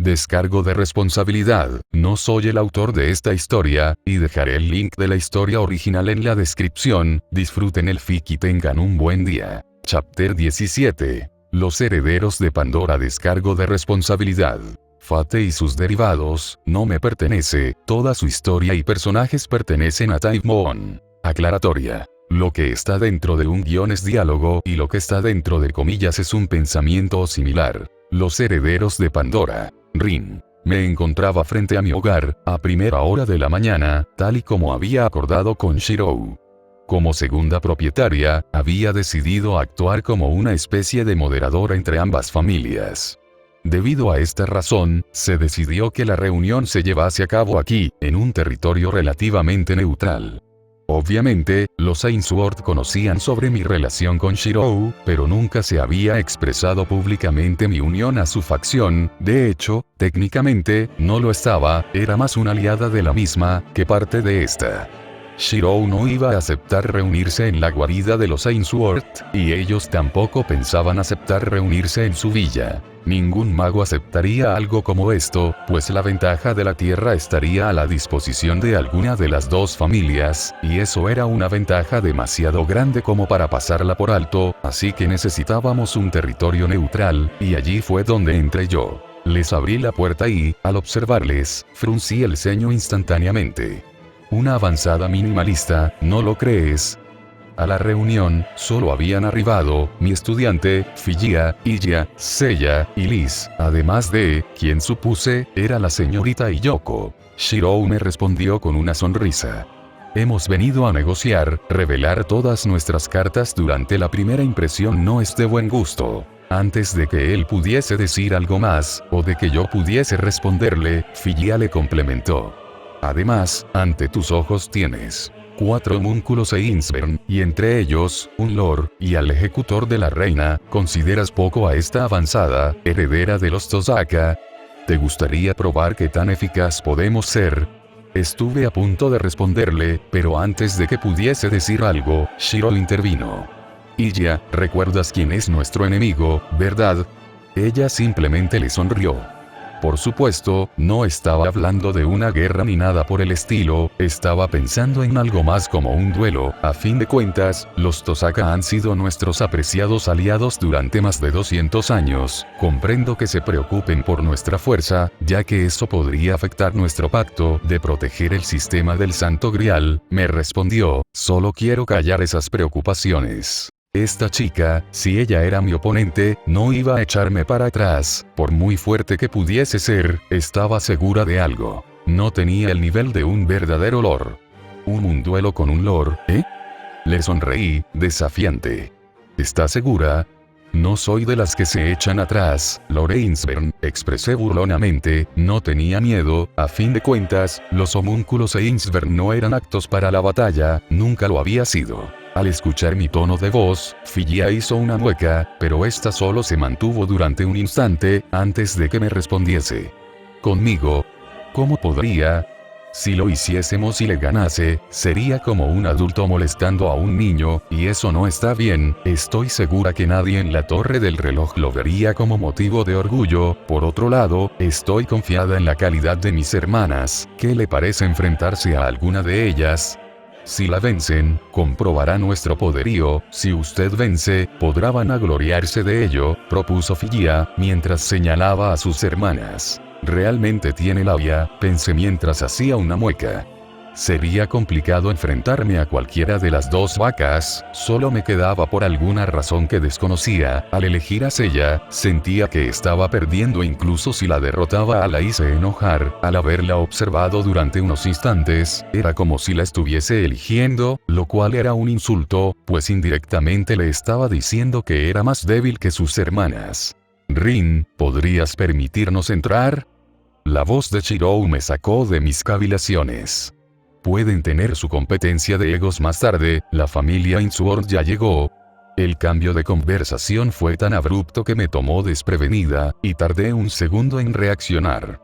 Descargo de responsabilidad, no soy el autor de esta historia, y dejaré el link de la historia original en la descripción. Disfruten el fic y tengan un buen día. Chapter 17. Los herederos de Pandora. Descargo de responsabilidad. Fate y sus derivados, no me pertenece, toda su historia y personajes pertenecen a Time Moon. Aclaratoria. Lo que está dentro de un guión es diálogo y lo que está dentro de comillas es un pensamiento similar. Los herederos de Pandora. Rin. Me encontraba frente a mi hogar, a primera hora de la mañana, tal y como había acordado con Shirou. Como segunda propietaria, había decidido actuar como una especie de moderadora entre ambas familias. Debido a esta razón, se decidió que la reunión se llevase a cabo aquí, en un territorio relativamente neutral. Obviamente, los Ainsworth conocían sobre mi relación con Shirou, pero nunca se había expresado públicamente mi unión a su facción. De hecho, técnicamente, no lo estaba, era más una aliada de la misma, que parte de esta. Shirou no iba a aceptar reunirse en la guarida de los Ainsworth, y ellos tampoco pensaban aceptar reunirse en su villa. Ningún mago aceptaría algo como esto, pues la ventaja de la tierra estaría a la disposición de alguna de las dos familias, y eso era una ventaja demasiado grande como para pasarla por alto, así que necesitábamos un territorio neutral, y allí fue donde entré yo. Les abrí la puerta y, al observarles, fruncí el ceño instantáneamente. Una avanzada minimalista, ¿no lo crees? A la reunión, solo habían arribado, mi estudiante, Figia, Iya, Seiya, y Liz, además de, quien supuse, era la señorita Iyoko. Shirou me respondió con una sonrisa. Hemos venido a negociar, revelar todas nuestras cartas durante la primera impresión no es de buen gusto. Antes de que él pudiese decir algo más, o de que yo pudiese responderle, Figia le complementó. Además, ante tus ojos tienes 4 homúnculos e Insvern, y entre ellos, un lord, y al ejecutor de la reina. ¿Consideras poco a esta avanzada, heredera de los Tosaka? ¿Te gustaría probar qué tan eficaz podemos ser? Estuve a punto de responderle, pero antes de que pudiese decir algo, Shirou intervino. Iya, ¿recuerdas quién es nuestro enemigo, verdad? Ella simplemente le sonrió. Por supuesto, no estaba hablando de una guerra ni nada por el estilo, estaba pensando en algo más como un duelo. A fin de cuentas, los Tosaka han sido nuestros apreciados aliados durante más de 200 años, comprendo que se preocupen por nuestra fuerza, ya que eso podría afectar nuestro pacto de proteger el sistema del Santo Grial, me respondió, solo quiero callar esas preocupaciones. Esta chica, si ella era mi oponente, no iba a echarme para atrás, por muy fuerte que pudiese ser, estaba segura de algo. No tenía el nivel de un verdadero lord. Un duelo con un lord, ¿eh? Le sonreí, desafiante. ¿Estás segura? No soy de las que se echan atrás, Lord Insvern, expresé burlonamente, no tenía miedo. A fin de cuentas, los homúnculos e Insvern no eran aptos para la batalla, nunca lo había sido. Al escuchar mi tono de voz, Figia hizo una mueca, pero esta solo se mantuvo durante un instante, antes de que me respondiese. ¿Conmigo? ¿Cómo podría? Si lo hiciésemos y le ganase, sería como un adulto molestando a un niño, y eso no está bien. Estoy segura que nadie en la torre del reloj lo vería como motivo de orgullo. Por otro lado, estoy confiada en la calidad de mis hermanas. ¿Qué le parece enfrentarse a alguna de ellas? Si la vencen, comprobará nuestro poderío. Si usted vence, podrá vanagloriarse de ello, propuso Figia, mientras señalaba a sus hermanas. Realmente tiene labia, pensé mientras hacía una mueca. Sería complicado enfrentarme a cualquiera de las dos vacas, solo me quedaba por alguna razón que desconocía. Al elegir a Seiya, sentía que estaba perdiendo incluso si la derrotaba. La hice enojar, al haberla observado durante unos instantes, era como si la estuviese eligiendo, lo cual era un insulto, pues indirectamente le estaba diciendo que era más débil que sus hermanas. Rin, ¿podrías permitirnos entrar? La voz de Shirou me sacó de mis cavilaciones. Pueden tener su competencia de egos más tarde, la familia Ainsworth ya llegó. El cambio de conversación fue tan abrupto que me tomó desprevenida, y tardé un segundo en reaccionar.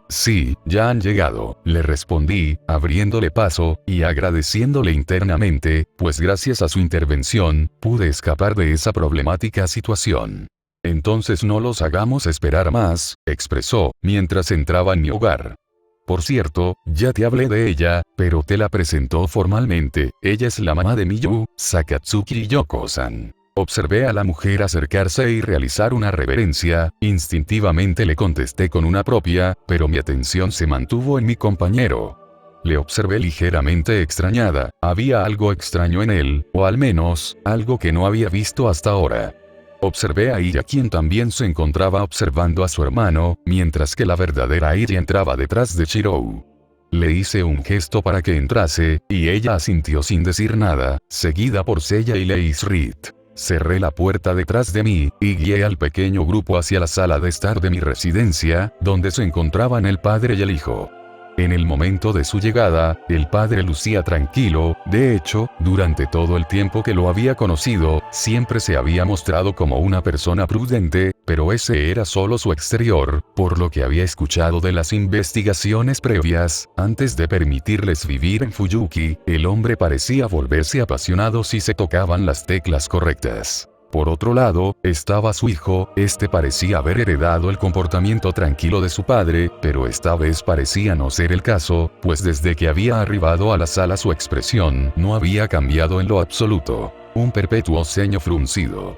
Sí, ya han llegado, le respondí, abriéndole paso, y agradeciéndole internamente, pues gracias a su intervención, pude escapar de esa problemática situación. Entonces no los hagamos esperar más, expresó, mientras entraba en mi hogar. Por cierto, ya te hablé de ella, pero te la presentó formalmente. Ella es la mamá de Miyu, Sakatsuki Yoko-san. Observé a la mujer acercarse y realizar una reverencia, instintivamente le contesté con una propia, pero mi atención se mantuvo en mi compañero. Le observé ligeramente extrañada, había algo extraño en él, o al menos, algo que no había visto hasta ahora. Observé a Iya, quien también se encontraba observando a su hermano, mientras que la verdadera Iya entraba detrás de Shirou. Le hice un gesto para que entrase, y ella asintió sin decir nada, seguida por Seiya y Leisrit. Cerré la puerta detrás de mí, y guié al pequeño grupo hacia la sala de estar de mi residencia, donde se encontraban el padre y el hijo. En el momento de su llegada, el padre lucía tranquilo, de hecho, durante todo el tiempo que lo había conocido, siempre se había mostrado como una persona prudente, pero ese era solo su exterior, por lo que había escuchado de las investigaciones previas, antes de permitirles vivir en Fuyuki, el hombre parecía volverse apasionado si se tocaban las teclas correctas. Por otro lado, estaba su hijo, este parecía haber heredado el comportamiento tranquilo de su padre, pero esta vez parecía no ser el caso, pues desde que había arribado a la sala su expresión no había cambiado en lo absoluto. Un perpetuo ceño fruncido.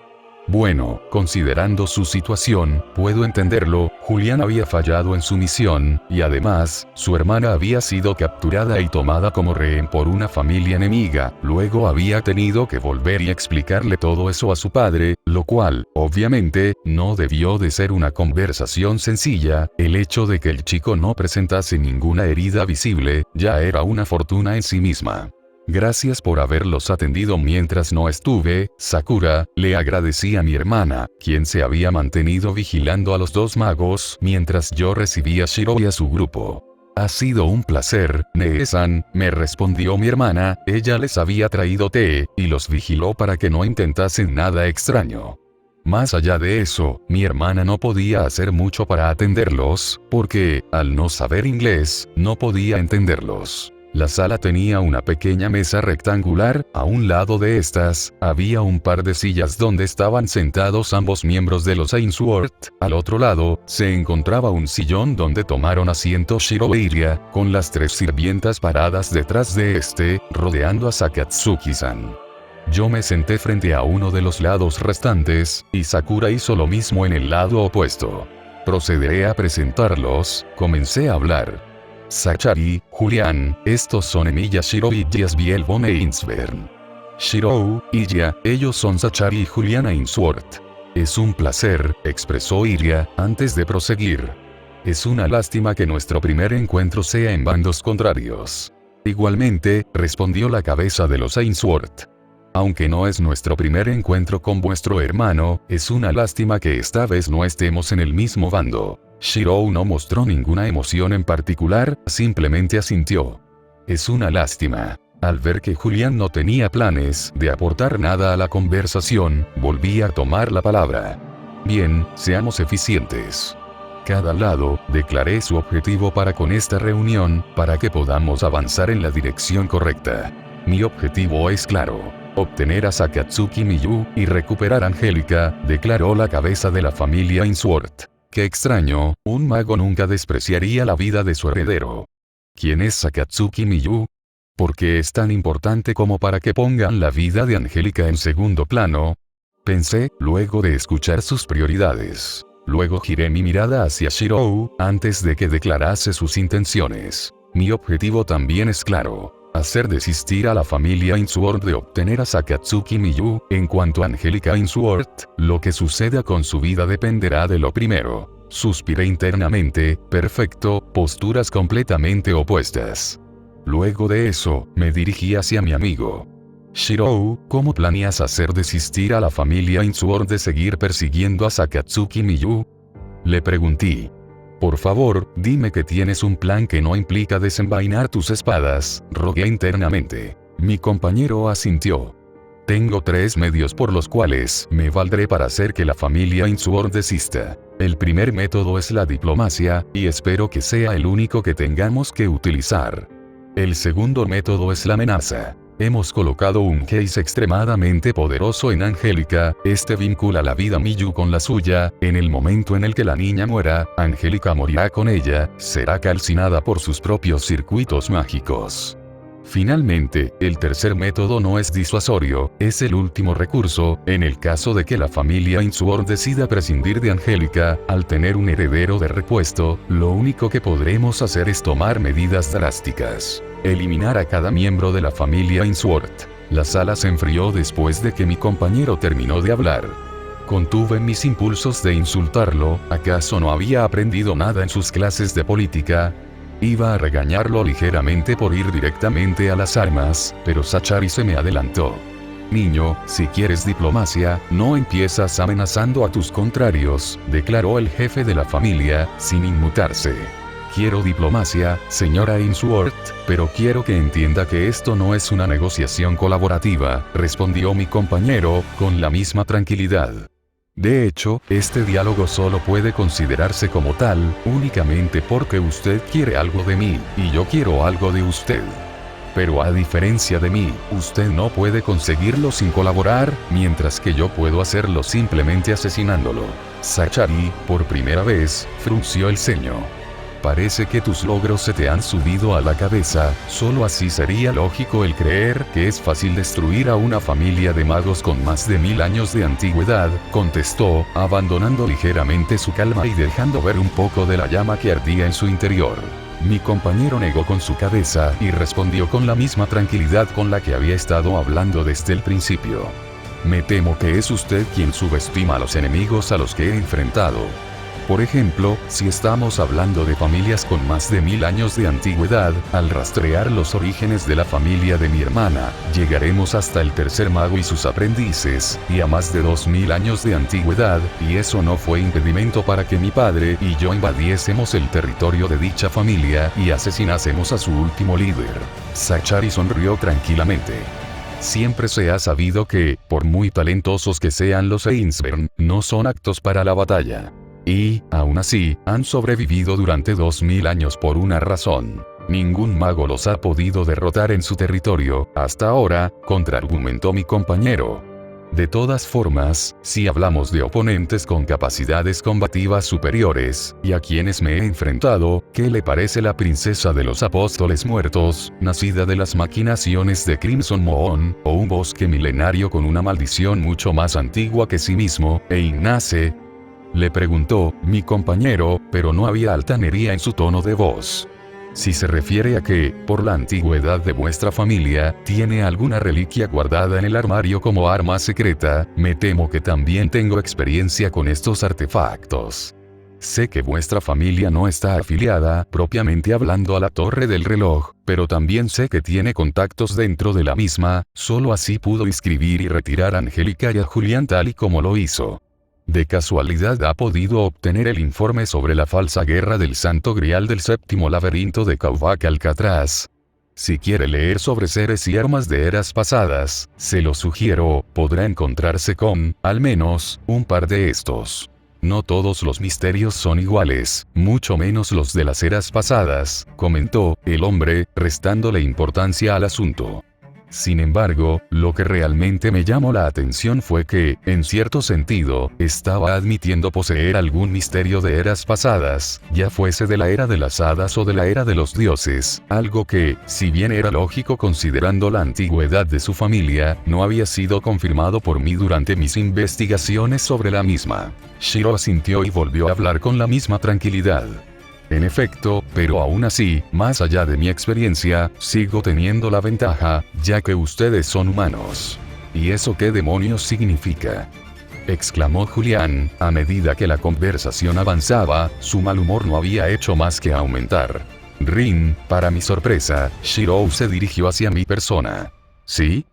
Bueno, considerando su situación, puedo entenderlo, Julián había fallado en su misión, y además, su hermana había sido capturada y tomada como rehén por una familia enemiga, luego había tenido que volver y explicarle todo eso a su padre, lo cual, obviamente, no debió de ser una conversación sencilla, el hecho de que el chico no presentase ninguna herida visible, ya era una fortuna en sí misma. Gracias por haberlos atendido mientras no estuve, Sakura, le agradecí a mi hermana, quien se había mantenido vigilando a los dos magos mientras yo recibía a Shirou y a su grupo. Ha sido un placer, Nee-san, me respondió mi hermana, ella les había traído té, y los vigiló para que no intentasen nada extraño. Más allá de eso, mi hermana no podía hacer mucho para atenderlos, porque, al no saber inglés, no podía entenderlos. La sala tenía una pequeña mesa rectangular, a un lado de estas, había un par de sillas donde estaban sentados ambos miembros de los Ainsworth, al otro lado, se encontraba un sillón donde tomaron asiento Shirou e Iria, con las tres sirvientas paradas detrás de este, rodeando a Sakatsuki-san. Yo me senté frente a uno de los lados restantes, y Sakura hizo lo mismo en el lado opuesto. Procederé a presentarlos, comencé a hablar. Sachari, Julián, estos son Emilia Shirou y Jasbiel von Einsvern. Shirou, Iya, ellos son Sachari y Julián Ainsworth. Es un placer, expresó Iria, antes de proseguir. Es una lástima que nuestro primer encuentro sea en bandos contrarios. Igualmente, respondió la cabeza de los Ainsworth. Aunque no es nuestro primer encuentro con vuestro hermano, es una lástima que esta vez no estemos en el mismo bando. Shirou no mostró ninguna emoción en particular, simplemente asintió. Es una lástima. Al ver que Julián no tenía planes de aportar nada a la conversación, volví a tomar la palabra. Bien, seamos eficientes. Cada lado, declaré su objetivo para con esta reunión, para que podamos avanzar en la dirección correcta. Mi objetivo es claro. Obtener a Sakatsuki Miyu, y recuperar a Angélica, declaró la cabeza de la familia Ainsworth. Qué extraño, un mago nunca despreciaría la vida de su heredero. ¿Quién es Sakatsuki Miyu? ¿Por qué es tan importante como para que pongan la vida de Angélica en segundo plano? Pensé, luego de escuchar sus prioridades. Luego giré mi mirada hacia Shirou, antes de que declarase sus intenciones. Mi objetivo también es claro. Hacer desistir a la familia Ainsworth de obtener a Sakatsuki Miyu. En cuanto a Angélica Ainsworth, lo que suceda con su vida dependerá de lo primero. Suspiré internamente, perfecto, posturas completamente opuestas. Luego de eso, me dirigí hacia mi amigo. Shirou, ¿cómo planeas hacer desistir a la familia Ainsworth de seguir persiguiendo a Sakatsuki Miyu? Le pregunté. Por favor, dime que tienes un plan que no implica desenvainar tus espadas, rogué internamente. Mi compañero asintió. Tengo 3 medios por los cuales me valdré para hacer que la familia Ainsworth desista. El primer método es la diplomacia, y espero que sea el único que tengamos que utilizar. El segundo método es la amenaza. Hemos colocado un case extremadamente poderoso en Angélica, este vincula la vida Miyu con la suya, en el momento en el que la niña muera, Angélica morirá con ella, será calcinada por sus propios circuitos mágicos. Finalmente, el tercer método no es disuasorio, es el último recurso, en el caso de que la familia Ainsworth decida prescindir de Angélica, al tener un heredero de repuesto, lo único que podremos hacer es tomar medidas drásticas. Eliminar a cada miembro de la familia Ainsworth. La sala se enfrió después de que mi compañero terminó de hablar. Contuve mis impulsos de insultarlo, ¿acaso no había aprendido nada en sus clases de política? Iba a regañarlo ligeramente por ir directamente a las armas, pero Zachary se me adelantó. Niño, si quieres diplomacia, no empiezas amenazando a tus contrarios, declaró el jefe de la familia, sin inmutarse. Quiero diplomacia, señora Ainsworth, pero quiero que entienda que esto no es una negociación colaborativa, respondió mi compañero, con la misma tranquilidad. De hecho, este diálogo solo puede considerarse como tal, únicamente porque usted quiere algo de mí, y yo quiero algo de usted. Pero a diferencia de mí, usted no puede conseguirlo sin colaborar, mientras que yo puedo hacerlo simplemente asesinándolo. Zachary, por primera vez, frunció el ceño. Parece que tus logros se te han subido a la cabeza, solo así sería lógico el creer que es fácil destruir a una familia de magos con más de 1000 años de antigüedad, contestó, abandonando ligeramente su calma y dejando ver un poco de la llama que ardía en su interior. Mi compañero negó con su cabeza y respondió con la misma tranquilidad con la que había estado hablando desde el principio. Me temo que es usted quien subestima a los enemigos a los que he enfrentado. Por ejemplo, si estamos hablando de familias con más de 1000 años de antigüedad, al rastrear los orígenes de la familia de mi hermana, llegaremos hasta el tercer mago y sus aprendices, y a más de 2000 años de antigüedad, y eso no fue impedimento para que mi padre y yo invadiésemos el territorio de dicha familia y asesinásemos a su último líder. Zachary sonrió tranquilamente. Siempre se ha sabido que, por muy talentosos que sean los Ainsworth, no son aptos para la batalla. Y, aún así, han sobrevivido durante 2000 años por una razón. Ningún mago los ha podido derrotar en su territorio, hasta ahora, contraargumentó mi compañero. De todas formas, si hablamos de oponentes con capacidades combativas superiores, y a quienes me he enfrentado, ¿qué le parece la princesa de los apóstoles muertos, nacida de las maquinaciones de Crimson Moon, o un bosque milenario con una maldición mucho más antigua que sí mismo, e Ignace? Le preguntó, mi compañero, pero no había altanería en su tono de voz. Si se refiere a que, por la antigüedad de vuestra familia, tiene alguna reliquia guardada en el armario como arma secreta, me temo que también tengo experiencia con estos artefactos. Sé que vuestra familia no está afiliada, propiamente hablando, a la Torre del Reloj, pero también sé que tiene contactos dentro de la misma, solo así pudo inscribir y retirar a Angélica y a Julián tal y como lo hizo. De casualidad ha podido obtener el informe sobre la falsa guerra del Santo Grial del séptimo laberinto de Cauvak Alcatraz. Si quiere leer sobre seres y armas de eras pasadas, se lo sugiero, podrá encontrarse con, al menos, un par de estos. No todos los misterios son iguales, mucho menos los de las eras pasadas, comentó el hombre, restándole importancia al asunto. Sin embargo, lo que realmente me llamó la atención fue que, en cierto sentido, estaba admitiendo poseer algún misterio de eras pasadas, ya fuese de la era de las hadas o de la era de los dioses, algo que, si bien era lógico considerando la antigüedad de su familia, no había sido confirmado por mí durante mis investigaciones sobre la misma. Shiro asintió y volvió a hablar con la misma tranquilidad. En efecto, pero aún así, más allá de mi experiencia, sigo teniendo la ventaja, ya que ustedes son humanos. ¿Y eso qué demonios significa?, exclamó Julián, a medida que la conversación avanzaba, su mal humor no había hecho más que aumentar. Rin, para mi sorpresa, Shirou se dirigió hacia mi persona. ¿Sí?,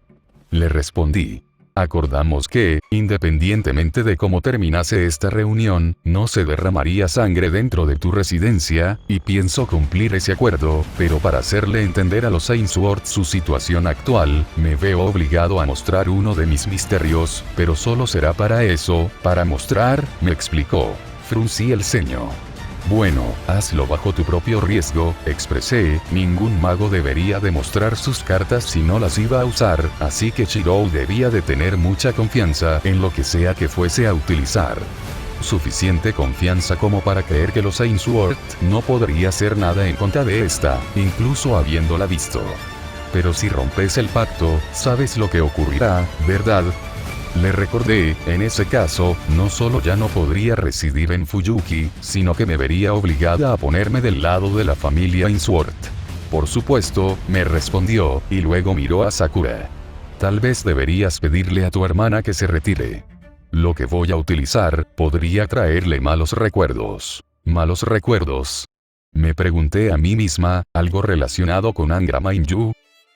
le respondí. Acordamos que, independientemente de cómo terminase esta reunión, no se derramaría sangre dentro de tu residencia, y pienso cumplir ese acuerdo, pero para hacerle entender a los Ainsworth su situación actual, me veo obligado a mostrar uno de mis misterios, pero solo será para eso, para mostrar, me explicó. Fruncí el ceño. Bueno, hazlo bajo tu propio riesgo, expresé. Ningún mago debería demostrar sus cartas si no las iba a usar, así que Shirou debía de tener mucha confianza en lo que sea que fuese a utilizar. Suficiente confianza como para creer que los Ainsworth no podría hacer nada en contra de esta, incluso habiéndola visto. Pero si rompes el pacto, sabes lo que ocurrirá, ¿verdad? Le recordé, en ese caso, no solo ya no podría residir en Fuyuki, sino que me vería obligada a ponerme del lado de la familia Ainsworth. Por supuesto, me respondió, y luego miró a Sakura. Tal vez deberías pedirle a tu hermana que se retire. Lo que voy a utilizar, podría traerle malos recuerdos. ¿Malos recuerdos? Me pregunté a mí misma, ¿algo relacionado con Angra Mainyu?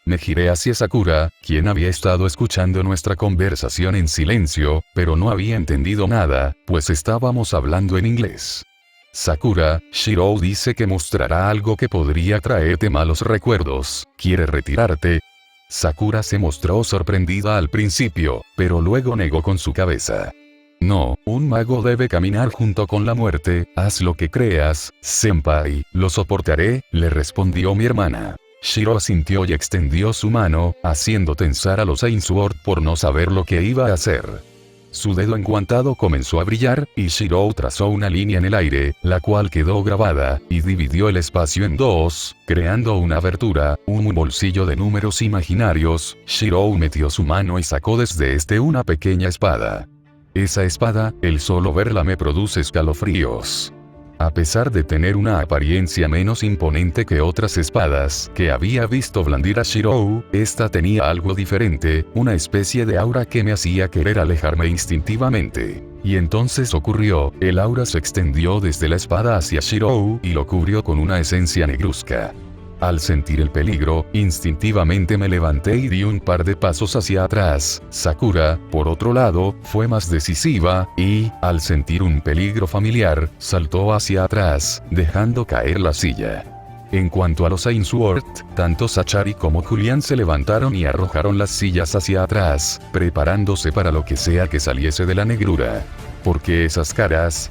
Me giré hacia Sakura, quien había estado escuchando nuestra conversación en silencio, pero no había entendido nada, pues estábamos hablando en inglés. Sakura, Shirou dice que mostrará algo que podría traerte malos recuerdos. ¿Quieres retirarte? Sakura se mostró sorprendida al principio, pero luego negó con su cabeza. No, un mago debe caminar junto con la muerte, haz lo que creas, senpai, lo soportaré, le respondió mi hermana. Shirou asintió y extendió su mano, haciendo tensar a los Ainsworth por no saber lo que iba a hacer. Su dedo enguantado comenzó a brillar, y Shirou trazó una línea en el aire, la cual quedó grabada, y dividió el espacio en dos, creando una abertura, un bolsillo de números imaginarios. Shirou metió su mano y sacó desde este una pequeña espada. Esa espada, el solo verla me produce escalofríos. A pesar de tener una apariencia menos imponente que otras espadas que había visto blandir a Shirou, esta tenía algo diferente, una especie de aura que me hacía querer alejarme instintivamente. Y entonces ocurrió, el aura se extendió desde la espada hacia Shirou y lo cubrió con una esencia negruzca. Al sentir el peligro, instintivamente me levanté y di un par de pasos hacia atrás. Sakura, por otro lado, fue más decisiva, y, al sentir un peligro familiar, saltó hacia atrás, dejando caer la silla. En cuanto a los Ainsworth, tanto Sachari como Julián se levantaron y arrojaron las sillas hacia atrás, preparándose para lo que sea que saliese de la negrura. ¿Por qué esas caras?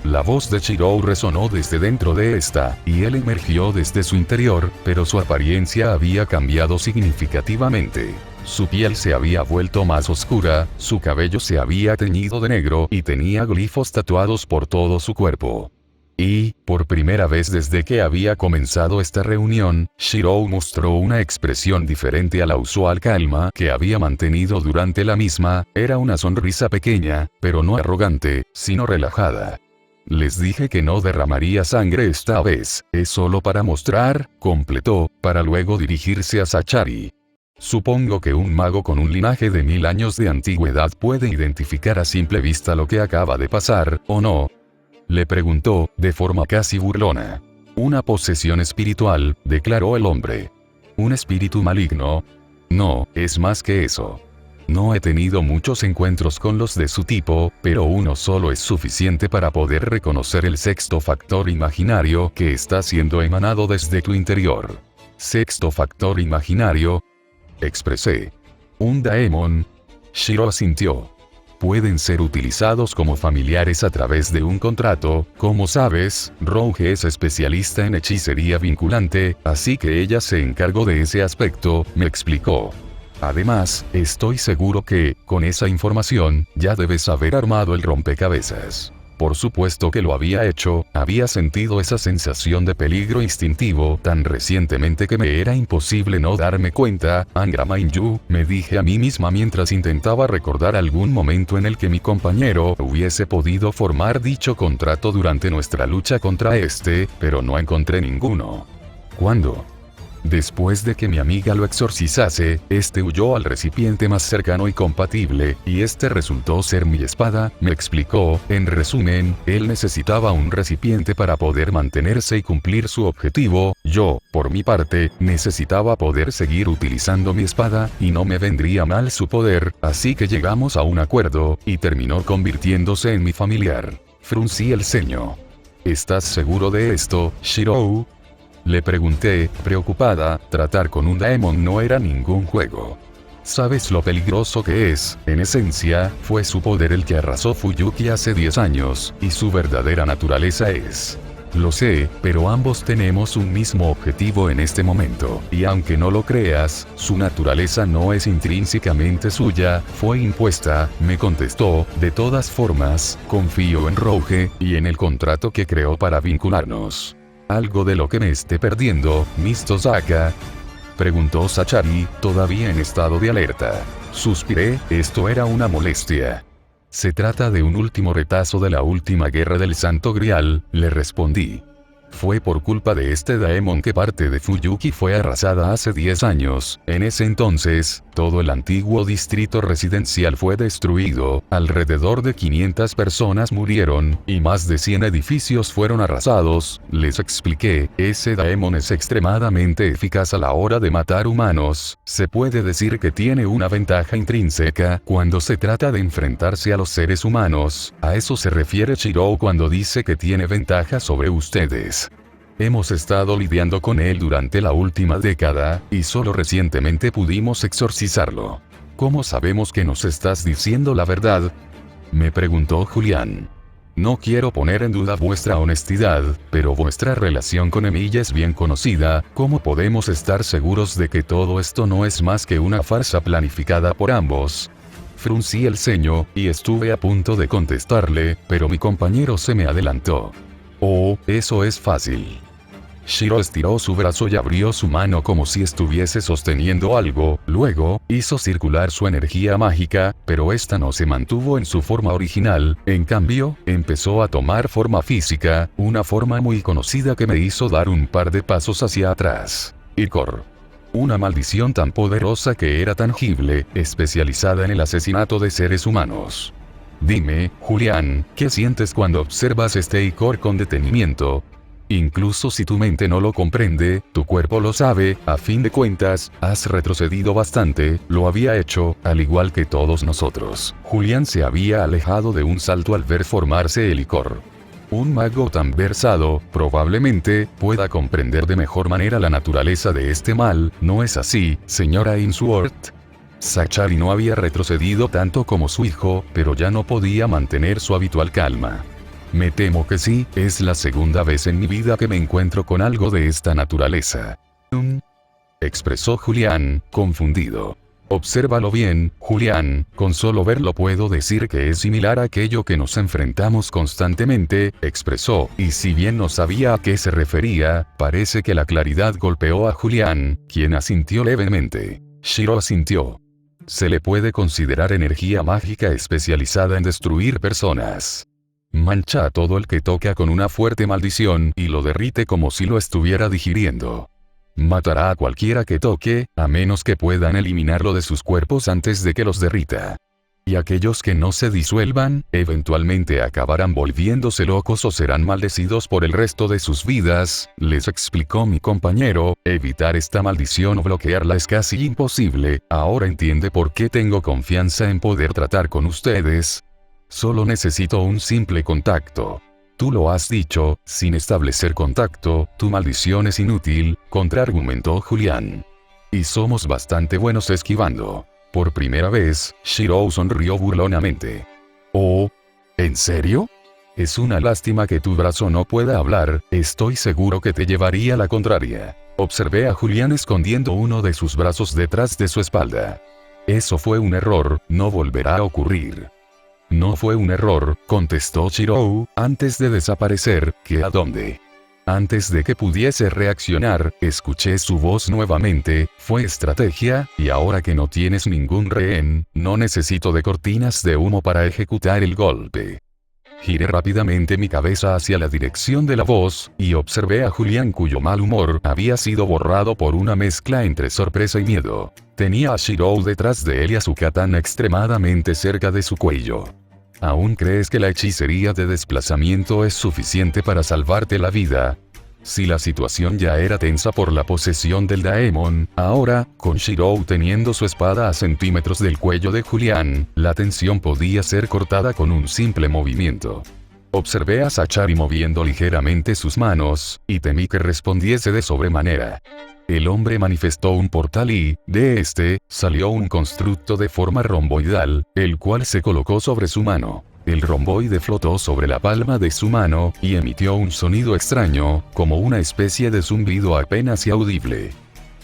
La voz de Shirou resonó desde dentro de esta, y él emergió desde su interior, pero su apariencia había cambiado significativamente. Su piel se había vuelto más oscura, su cabello se había teñido de negro y tenía glifos tatuados por todo su cuerpo. Y, por primera vez desde que había comenzado esta reunión, Shirou mostró una expresión diferente a la usual calma que había mantenido durante la misma. Era una sonrisa pequeña, pero no arrogante, sino relajada. Les dije que no derramaría sangre esta vez, es solo para mostrar, completó, para luego dirigirse a Sachari. Supongo que un mago con un linaje de 1000 años de antigüedad puede identificar a simple vista lo que acaba de pasar, ¿o no? Le preguntó, de forma casi burlona. Una posesión espiritual, declaró el hombre. ¿Un espíritu maligno? No, es más que eso. No he tenido muchos encuentros con los de su tipo, pero uno solo es suficiente para poder reconocer el sexto factor imaginario que está siendo emanado desde tu interior. ¿Sexto factor imaginario? Expresé. ¿Un daemon? Shirou asintió. Pueden ser utilizados como familiares a través de un contrato. Como sabes, Rouge es especialista en hechicería vinculante, así que ella se encargó de ese aspecto, me explicó. Además, estoy seguro que, con esa información, ya debes haber armado el rompecabezas. Por supuesto que lo había hecho, había sentido esa sensación de peligro instintivo tan recientemente que me era imposible no darme cuenta. Angra Mainyu, me dije a mí misma mientras intentaba recordar algún momento en el que mi compañero hubiese podido formar dicho contrato durante nuestra lucha contra este, pero no encontré ninguno. ¿Cuándo? Después de que mi amiga lo exorcizase, este huyó al recipiente más cercano y compatible, y este resultó ser mi espada, me explicó. En resumen, él necesitaba un recipiente para poder mantenerse y cumplir su objetivo. Yo, por mi parte, necesitaba poder seguir utilizando mi espada, y no me vendría mal su poder, así que llegamos a un acuerdo, y terminó convirtiéndose en mi familiar. Fruncí el ceño. ¿Estás seguro de esto, Shirou? Le pregunté, preocupada. Tratar con un daemon no era ningún juego. ¿Sabes lo peligroso que es? En esencia, fue su poder el que arrasó Fuyuki hace 10 años, y su verdadera naturaleza es Lo sé, pero ambos tenemos un mismo objetivo en este momento, y aunque no lo creas, su naturaleza no es intrínsecamente suya, fue impuesta, me contestó. De todas formas, confío en Rouge, y en el contrato que creó para vincularnos. ¿Algo de lo que me esté perdiendo, Miss Tosaka?, preguntó Sachari, todavía en estado de alerta. Suspiré, esto era una molestia. Se trata de un último retazo de la última guerra del Santo Grial, le respondí. Fue por culpa de este daemon que parte de Fuyuki fue arrasada hace 10 años. En ese entonces, todo el antiguo distrito residencial fue destruido, alrededor de 500 personas murieron, y más de 100 edificios fueron arrasados. Les expliqué, ese daemon es extremadamente eficaz a la hora de matar humanos. Se puede decir que tiene una ventaja intrínseca cuando se trata de enfrentarse a los seres humanos. A eso se refiere Shirou cuando dice que tiene ventaja sobre ustedes. Hemos estado lidiando con él durante la última década, y solo recientemente pudimos exorcizarlo. ¿Cómo sabemos que nos estás diciendo la verdad?, me preguntó Julián. No quiero poner en duda vuestra honestidad, pero vuestra relación con Emilia es bien conocida. ¿Cómo podemos estar seguros de que todo esto no es más que una farsa planificada por ambos? Fruncí el ceño, y estuve a punto de contestarle, pero mi compañero se me adelantó. Oh, eso es fácil. Shiro estiró su brazo y abrió su mano como si estuviese sosteniendo algo, luego, hizo circular su energía mágica, pero esta no se mantuvo en su forma original, en cambio, empezó a tomar forma física, una forma muy conocida que me hizo dar un par de pasos hacia atrás. Ichor. Una maldición tan poderosa que era tangible, especializada en el asesinato de seres humanos. Dime, Julián, ¿qué sientes cuando observas este Ichor con detenimiento? Incluso si tu mente no lo comprende, tu cuerpo lo sabe. A fin de cuentas, has retrocedido bastante. Lo había hecho, al igual que todos nosotros. Julián se había alejado de un salto al ver formarse el Ichor. Un mago tan versado, probablemente, pueda comprender de mejor manera la naturaleza de este mal, ¿no es así, señora Ainsworth? Sachari no había retrocedido tanto como su hijo, pero ya no podía mantener su habitual calma. Me temo que sí, es la segunda vez en mi vida que me encuentro con algo de esta naturaleza. Expresó Julián, confundido. Obsérvalo bien, Julián, con solo verlo puedo decir que es similar a aquello que nos enfrentamos constantemente, expresó, y si bien no sabía a qué se refería, parece que la claridad golpeó a Julián, quien asintió levemente. Shiro asintió. Se le puede considerar energía mágica especializada en destruir personas. Mancha a todo el que toca con una fuerte maldición y lo derrite como si lo estuviera digiriendo. Matará a cualquiera que toque, a menos que puedan eliminarlo de sus cuerpos antes de que los derrita. Y aquellos que no se disuelvan, eventualmente acabarán volviéndose locos o serán maldecidos por el resto de sus vidas, les explicó mi compañero. Evitar esta maldición o bloquearla es casi imposible. Ahora entiende por qué tengo confianza en poder tratar con ustedes. Solo necesito un simple contacto. Tú lo has dicho, sin establecer contacto, tu maldición es inútil, contraargumentó Julián. Y somos bastante buenos esquivando. Por primera vez, Shirou sonrió burlonamente. Oh, ¿en serio? Es una lástima que tu brazo no pueda hablar, estoy seguro que te llevaría la contraria. Observé a Julián escondiendo uno de sus brazos detrás de su espalda. Eso fue un error, no volverá a ocurrir. No fue un error, contestó Shirou, antes de desaparecer, ¿que a dónde? Antes de que pudiese reaccionar, escuché su voz nuevamente, fue estrategia, y ahora que no tienes ningún rehén, no necesito de cortinas de humo para ejecutar el golpe. Giré rápidamente mi cabeza hacia la dirección de la voz, y observé a Julián cuyo mal humor había sido borrado por una mezcla entre sorpresa y miedo. Tenía a Shirou detrás de él y a su katana extremadamente cerca de su cuello. ¿Aún crees que la hechicería de desplazamiento es suficiente para salvarte la vida? Si la situación ya era tensa por la posesión del daemon, ahora, con Shirou teniendo su espada a centímetros del cuello de Julián, la tensión podía ser cortada con un simple movimiento. Observé a Sachari moviendo ligeramente sus manos, y temí que respondiese de sobremanera. El hombre manifestó un portal y, de este, salió un constructo de forma romboidal, el cual se colocó sobre su mano. El romboide flotó sobre la palma de su mano, y emitió un sonido extraño, como una especie de zumbido apenas audible.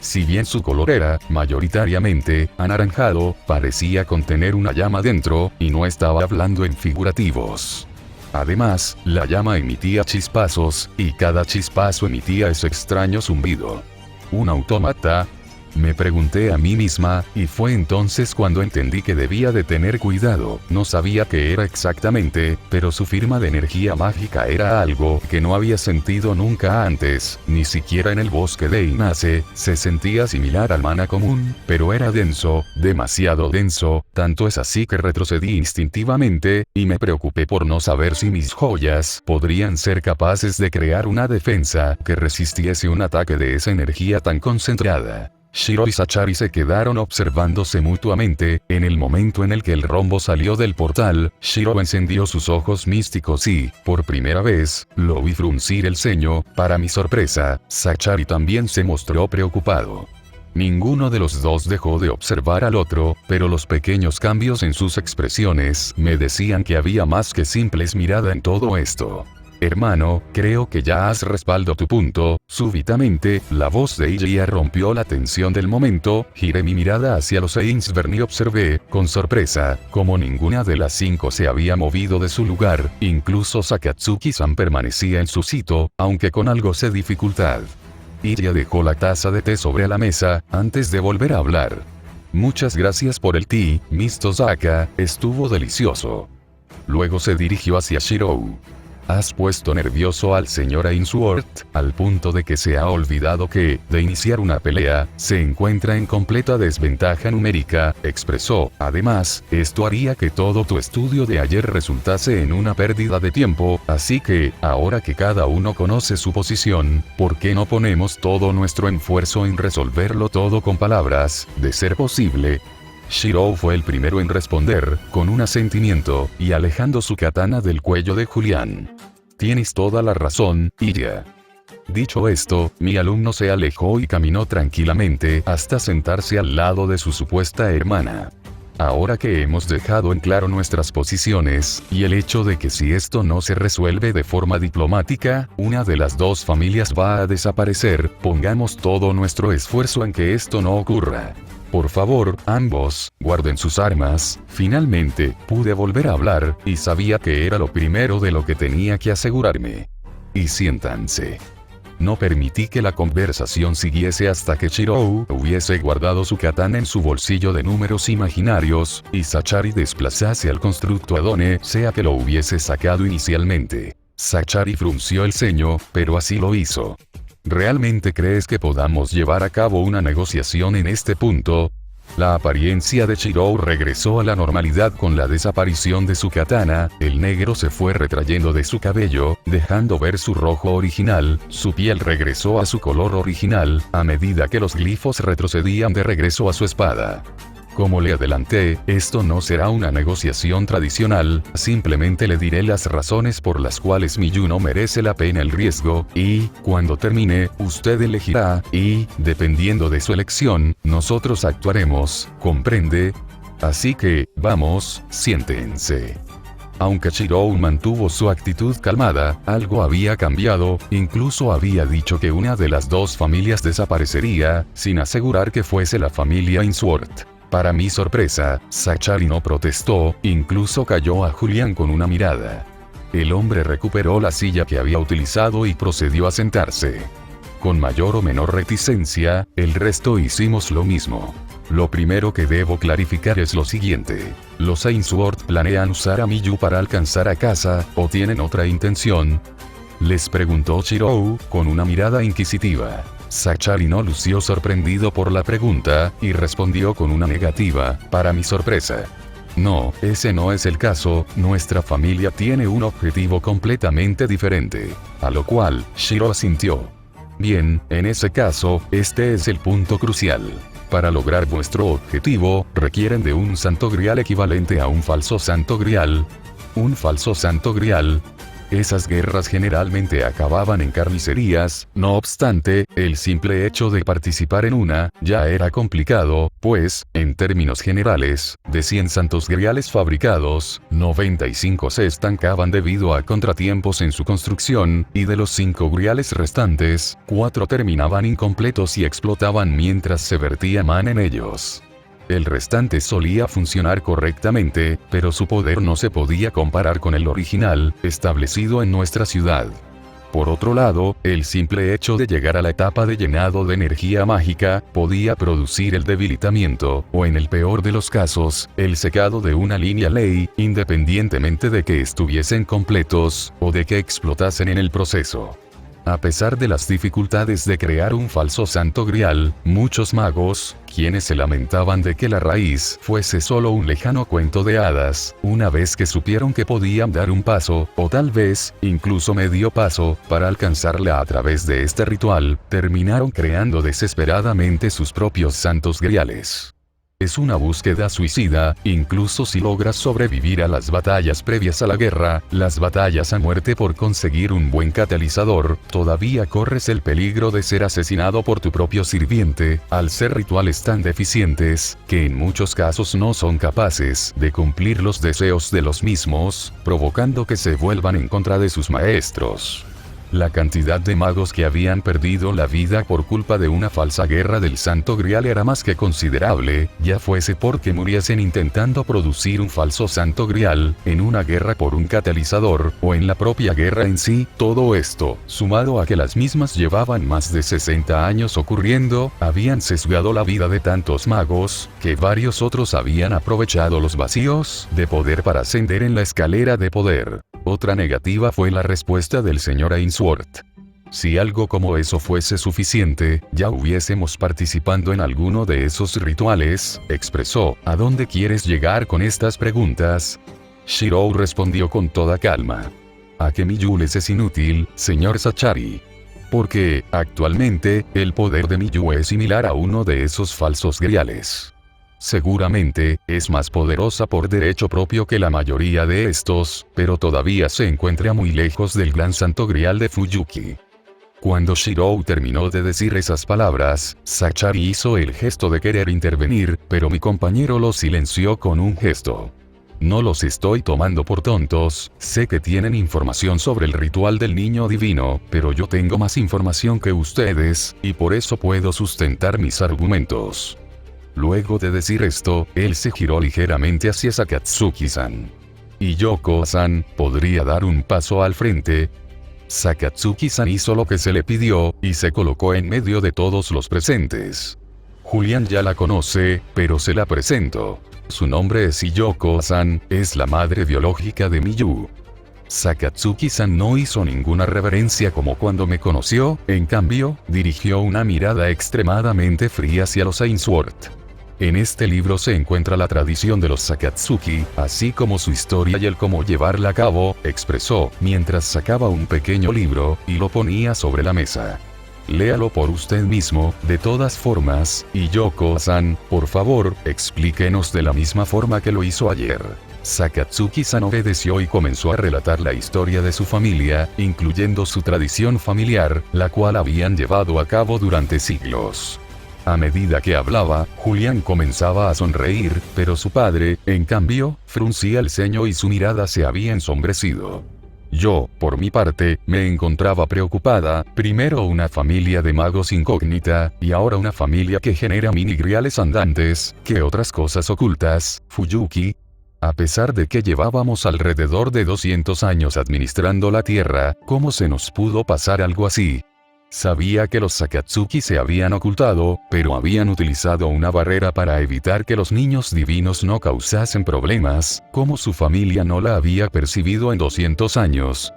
Si bien su color era, mayoritariamente, anaranjado, parecía contener una llama dentro, y no estaba hablando en figurativos. Además, la llama emitía chispazos, y cada chispazo emitía ese extraño zumbido. ¿Un autómata? Me pregunté a mí misma, y fue entonces cuando entendí que debía de tener cuidado. No sabía qué era exactamente, pero su firma de energía mágica era algo que no había sentido nunca antes, ni siquiera en el bosque de Inace. Se sentía similar al mana común, pero era denso, demasiado denso, tanto es así que retrocedí instintivamente, y me preocupé por no saber si mis joyas podrían ser capaces de crear una defensa que resistiese un ataque de esa energía tan concentrada. Shiro y Sachari se quedaron observándose mutuamente. En el momento en el que el rombo salió del portal, Shiro encendió sus ojos místicos y, por primera vez, lo vi fruncir el ceño. Para mi sorpresa, Sachari también se mostró preocupado. Ninguno de los dos dejó de observar al otro, pero los pequeños cambios en sus expresiones me decían que había más que simples mirada en todo esto. Hermano, creo que ya has respaldado tu punto. Súbitamente, la voz de Ilya rompió la tensión del momento. Giré mi mirada hacia los Ainsburn y observé, con sorpresa, como ninguna de las 5 se había movido de su lugar. Incluso Sakatsuki-san permanecía en su sitio, aunque con algo de dificultad. Ilya dejó la taza de té sobre la mesa, antes de volver a hablar. Muchas gracias por el té, Miss Tozaka, estuvo delicioso. Luego se dirigió hacia Shiro. Has puesto nervioso al señor Ainsworth, al punto de que se ha olvidado que, de iniciar una pelea, se encuentra en completa desventaja numérica, expresó. Además, esto haría que todo tu estudio de ayer resultase en una pérdida de tiempo, así que, ahora que cada uno conoce su posición, ¿por qué no ponemos todo nuestro esfuerzo en resolverlo todo con palabras, de ser posible? Shiro fue el primero en responder, con un asentimiento, y alejando su katana del cuello de Julián. Tienes toda la razón, Ilya. Dicho esto, mi alumno se alejó y caminó tranquilamente hasta sentarse al lado de su supuesta hermana. Ahora que hemos dejado en claro nuestras posiciones, y el hecho de que si esto no se resuelve de forma diplomática, una de las dos familias va a desaparecer, pongamos todo nuestro esfuerzo en que esto no ocurra. Por favor, ambos, guarden sus armas. Finalmente, pude volver a hablar, y sabía que era lo primero de lo que tenía que asegurarme. Y siéntanse. No permití que la conversación siguiese hasta que Shiro hubiese guardado su katana en su bolsillo de números imaginarios, y Sachari desplazase al constructo Adone, sea que lo hubiese sacado inicialmente. Sachari frunció el ceño, pero así lo hizo. ¿Realmente crees que podamos llevar a cabo una negociación en este punto? La apariencia de Shiro regresó a la normalidad con la desaparición de su katana. El negro se fue retrayendo de su cabello, dejando ver su rojo original. Su piel regresó a su color original, a medida que los glifos retrocedían de regreso a su espada. Como le adelanté, esto no será una negociación tradicional, simplemente le diré las razones por las cuales Miyuno merece la pena el riesgo, y, cuando termine, usted elegirá, y, dependiendo de su elección, nosotros actuaremos, ¿comprende? Así que, vamos, siéntense. Aunque Shiro mantuvo su actitud calmada, algo había cambiado, incluso había dicho que una de las dos familias desaparecería, sin asegurar que fuese la familia Ainsworth. Para mi sorpresa, Sachari no protestó, incluso cayó a Julián con una mirada. El hombre recuperó la silla que había utilizado y procedió a sentarse. Con mayor o menor reticencia, el resto hicimos lo mismo. Lo primero que debo clarificar es lo siguiente. ¿Los Ainsworth planean usar a Miyu para alcanzar a casa, o tienen otra intención? Les preguntó Shiro, con una mirada inquisitiva. Sachari no lució sorprendido por la pregunta, y respondió con una negativa, para mi sorpresa. No, ese no es el caso, nuestra familia tiene un objetivo completamente diferente. A lo cual, Shiro asintió. Bien, en ese caso, este es el punto crucial. Para lograr vuestro objetivo, requieren de un santo grial equivalente a un falso santo grial. ¿Un falso santo grial? Esas guerras generalmente acababan en carnicerías, no obstante, el simple hecho de participar en una, ya era complicado, pues, en términos generales, de 100 santos griales fabricados, 95 se estancaban debido a contratiempos en su construcción, y de los 5 griales restantes, 4 terminaban incompletos y explotaban mientras se vertía man en ellos. El restante solía funcionar correctamente, pero su poder no se podía comparar con el original, establecido en nuestra ciudad. Por otro lado, el simple hecho de llegar a la etapa de llenado de energía mágica, podía producir el debilitamiento, o en el peor de los casos, el secado de una línea ley, independientemente de que estuviesen completos, o de que explotasen en el proceso. A pesar de las dificultades de crear un falso santo grial, muchos magos, quienes se lamentaban de que la raíz fuese solo un lejano cuento de hadas, una vez que supieron que podían dar un paso, o tal vez, incluso medio paso, para alcanzarla a través de este ritual, terminaron creando desesperadamente sus propios santos griales. Es una búsqueda suicida, incluso si logras sobrevivir a las batallas previas a la guerra, las batallas a muerte por conseguir un buen catalizador, todavía corres el peligro de ser asesinado por tu propio sirviente, al ser rituales tan deficientes, que en muchos casos no son capaces de cumplir los deseos de los mismos, provocando que se vuelvan en contra de sus maestros. La cantidad de magos que habían perdido la vida por culpa de una falsa guerra del Santo Grial era más que considerable, ya fuese porque muriesen intentando producir un falso Santo Grial, en una guerra por un catalizador, o en la propia guerra en sí. Todo esto, sumado a que las mismas llevaban más de 60 años ocurriendo, habían sesgado la vida de tantos magos, que varios otros habían aprovechado los vacíos de poder para ascender en la escalera de poder. Otra negativa fue la respuesta del señor Ainsworth. Si algo como eso fuese suficiente, ya hubiésemos participando en alguno de esos rituales, expresó. ¿A dónde quieres llegar con estas preguntas? Shirou respondió con toda calma. A que mi Yules es inútil, señor Sachari. Porque, actualmente, el poder de mi Yu es similar a uno de esos falsos griales. Seguramente, es más poderosa por derecho propio que la mayoría de estos, pero todavía se encuentra muy lejos del gran santo grial de Fuyuki. Cuando Shirou terminó de decir esas palabras, Sachari hizo el gesto de querer intervenir, pero mi compañero lo silenció con un gesto. No los estoy tomando por tontos, sé que tienen información sobre el ritual del niño divino, pero yo tengo más información que ustedes, y por eso puedo sustentar mis argumentos. Luego de decir esto, él se giró ligeramente hacia Sakatsuki-san. ¿Y Yoko-san podría dar un paso al frente? Sakatsuki-san hizo lo que se le pidió, y se colocó en medio de todos los presentes. Julián ya la conoce, pero se la presento. Su nombre es Yoko-san, es la madre biológica de Miyu. Sakatsuki-san no hizo ninguna reverencia como cuando me conoció, en cambio, dirigió una mirada extremadamente fría hacia los Ainsworth. En este libro se encuentra la tradición de los Sakatsuki, así como su historia y el cómo llevarla a cabo, expresó, mientras sacaba un pequeño libro, y lo ponía sobre la mesa. Léalo por usted mismo, de todas formas, y Yoko-san, por favor, explíquenos de la misma forma que lo hizo ayer. Sakatsuki-san obedeció y comenzó a relatar la historia de su familia, incluyendo su tradición familiar, la cual habían llevado a cabo durante siglos. A medida que hablaba, Julián comenzaba a sonreír, pero su padre, en cambio, fruncía el ceño y su mirada se había ensombrecido. Yo, por mi parte, me encontraba preocupada, primero una familia de magos incógnita, y ahora una familia que genera mini-griales andantes. ¿Qué otras cosas ocultas, Fuyuki? A pesar de que llevábamos alrededor de 200 años administrando la Tierra, ¿cómo se nos pudo pasar algo así? Sabía que los Sakatsuki se habían ocultado, pero habían utilizado una barrera para evitar que los niños divinos no causasen problemas, como su familia no la había percibido en 200 años.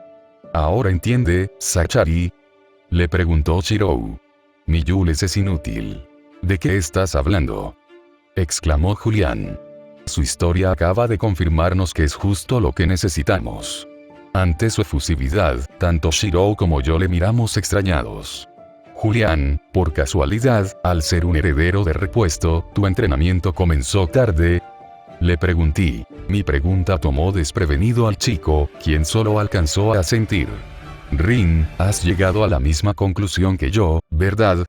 ¿Ahora entiende, Sachari? Le preguntó Shirou. Mi Yules es inútil. ¿De qué estás hablando? Exclamó Julián. Su historia acaba de confirmarnos que es justo lo que necesitamos. Ante su efusividad, tanto Shirou como yo le miramos extrañados. Julián, por casualidad, al ser un heredero de repuesto, tu entrenamiento comenzó tarde. Le pregunté. Mi pregunta tomó desprevenido al chico, quien solo alcanzó a asentir. Rin, has llegado a la misma conclusión que yo, ¿verdad?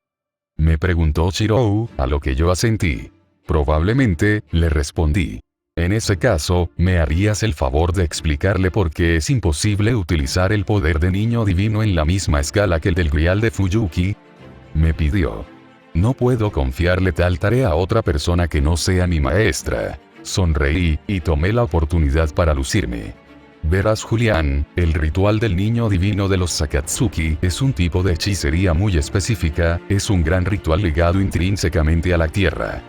Me preguntó Shirou, a lo que yo asentí. Probablemente, le respondí. En ese caso, ¿me harías el favor de explicarle por qué es imposible utilizar el poder de niño divino en la misma escala que el del grial de Fuyuki? Me pidió. No puedo confiarle tal tarea a otra persona que no sea mi maestra. Sonreí, y tomé la oportunidad para lucirme. Verás, Julián, el ritual del niño divino de los Sakatsuki es un tipo de hechicería muy específica, es un gran ritual ligado intrínsecamente a la tierra.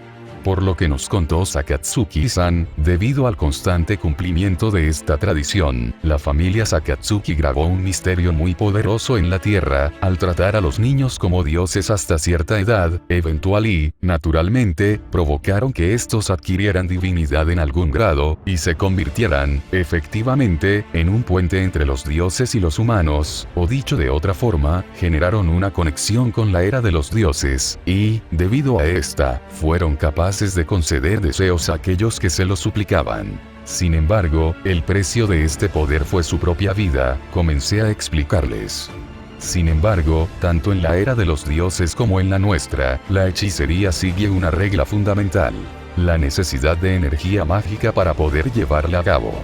Por lo que nos contó Sakatsuki-san, debido al constante cumplimiento de esta tradición, la familia Sakatsuki grabó un misterio muy poderoso en la tierra, al tratar a los niños como dioses hasta cierta edad, eventual y, naturalmente, provocaron que estos adquirieran divinidad en algún grado, y se convirtieran, efectivamente, en un puente entre los dioses y los humanos, o dicho de otra forma, generaron una conexión con la era de los dioses, y, debido a esta, fueron capaces de conceder deseos a aquellos que se los suplicaban. Sin embargo, el precio de este poder fue su propia vida, comencé a explicarles. Sin embargo, tanto en la era de los dioses como en la nuestra, la hechicería sigue una regla fundamental: la necesidad de energía mágica para poder llevarla a cabo.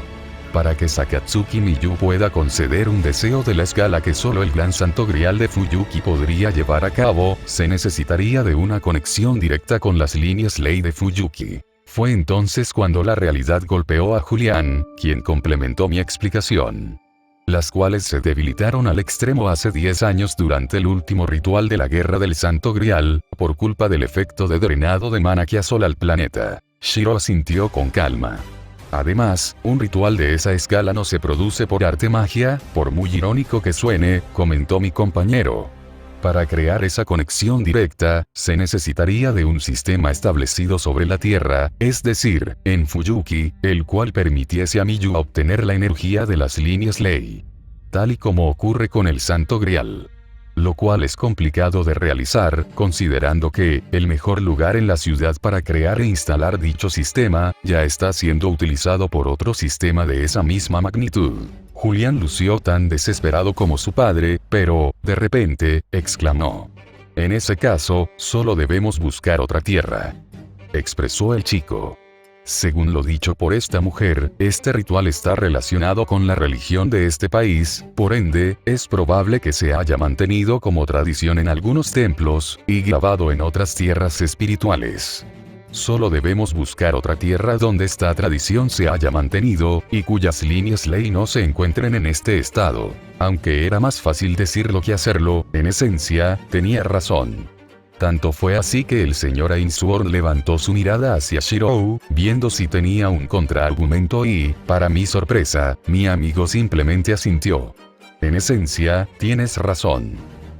Para que Sakatsuki Miyu pueda conceder un deseo de la escala que solo el gran santo grial de Fuyuki podría llevar a cabo, se necesitaría de una conexión directa con las líneas ley de Fuyuki. Fue entonces cuando la realidad golpeó a Julián, quien complementó mi explicación. Las cuales se debilitaron al extremo hace 10 años durante el último ritual de la Guerra del Santo Grial, por culpa del efecto de drenado de mana que asola al planeta. Shiro asintió con calma. Además, un ritual de esa escala no se produce por arte magia, por muy irónico que suene, comentó mi compañero. Para crear esa conexión directa, se necesitaría de un sistema establecido sobre la Tierra, es decir, en Fuyuki, el cual permitiese a Miyu obtener la energía de las líneas ley. Tal y como ocurre con el Santo Grial. Lo cual es complicado de realizar, considerando que, el mejor lugar en la ciudad para crear e instalar dicho sistema, ya está siendo utilizado por otro sistema de esa misma magnitud. Julián lució tan desesperado como su padre, pero, de repente, exclamó. En ese caso, solo debemos buscar otra tierra. Expresó el chico. Según lo dicho por esta mujer, este ritual está relacionado con la religión de este país, por ende, es probable que se haya mantenido como tradición en algunos templos, y grabado en otras tierras espirituales. Solo debemos buscar otra tierra donde esta tradición se haya mantenido, y cuyas líneas ley no se encuentren en este estado. Aunque era más fácil decirlo que hacerlo, en esencia, tenía razón. Tanto fue así que el señor Ainsworth levantó su mirada hacia Shirou, viendo si tenía un contraargumento y, para mi sorpresa, mi amigo simplemente asintió. En esencia, tienes razón.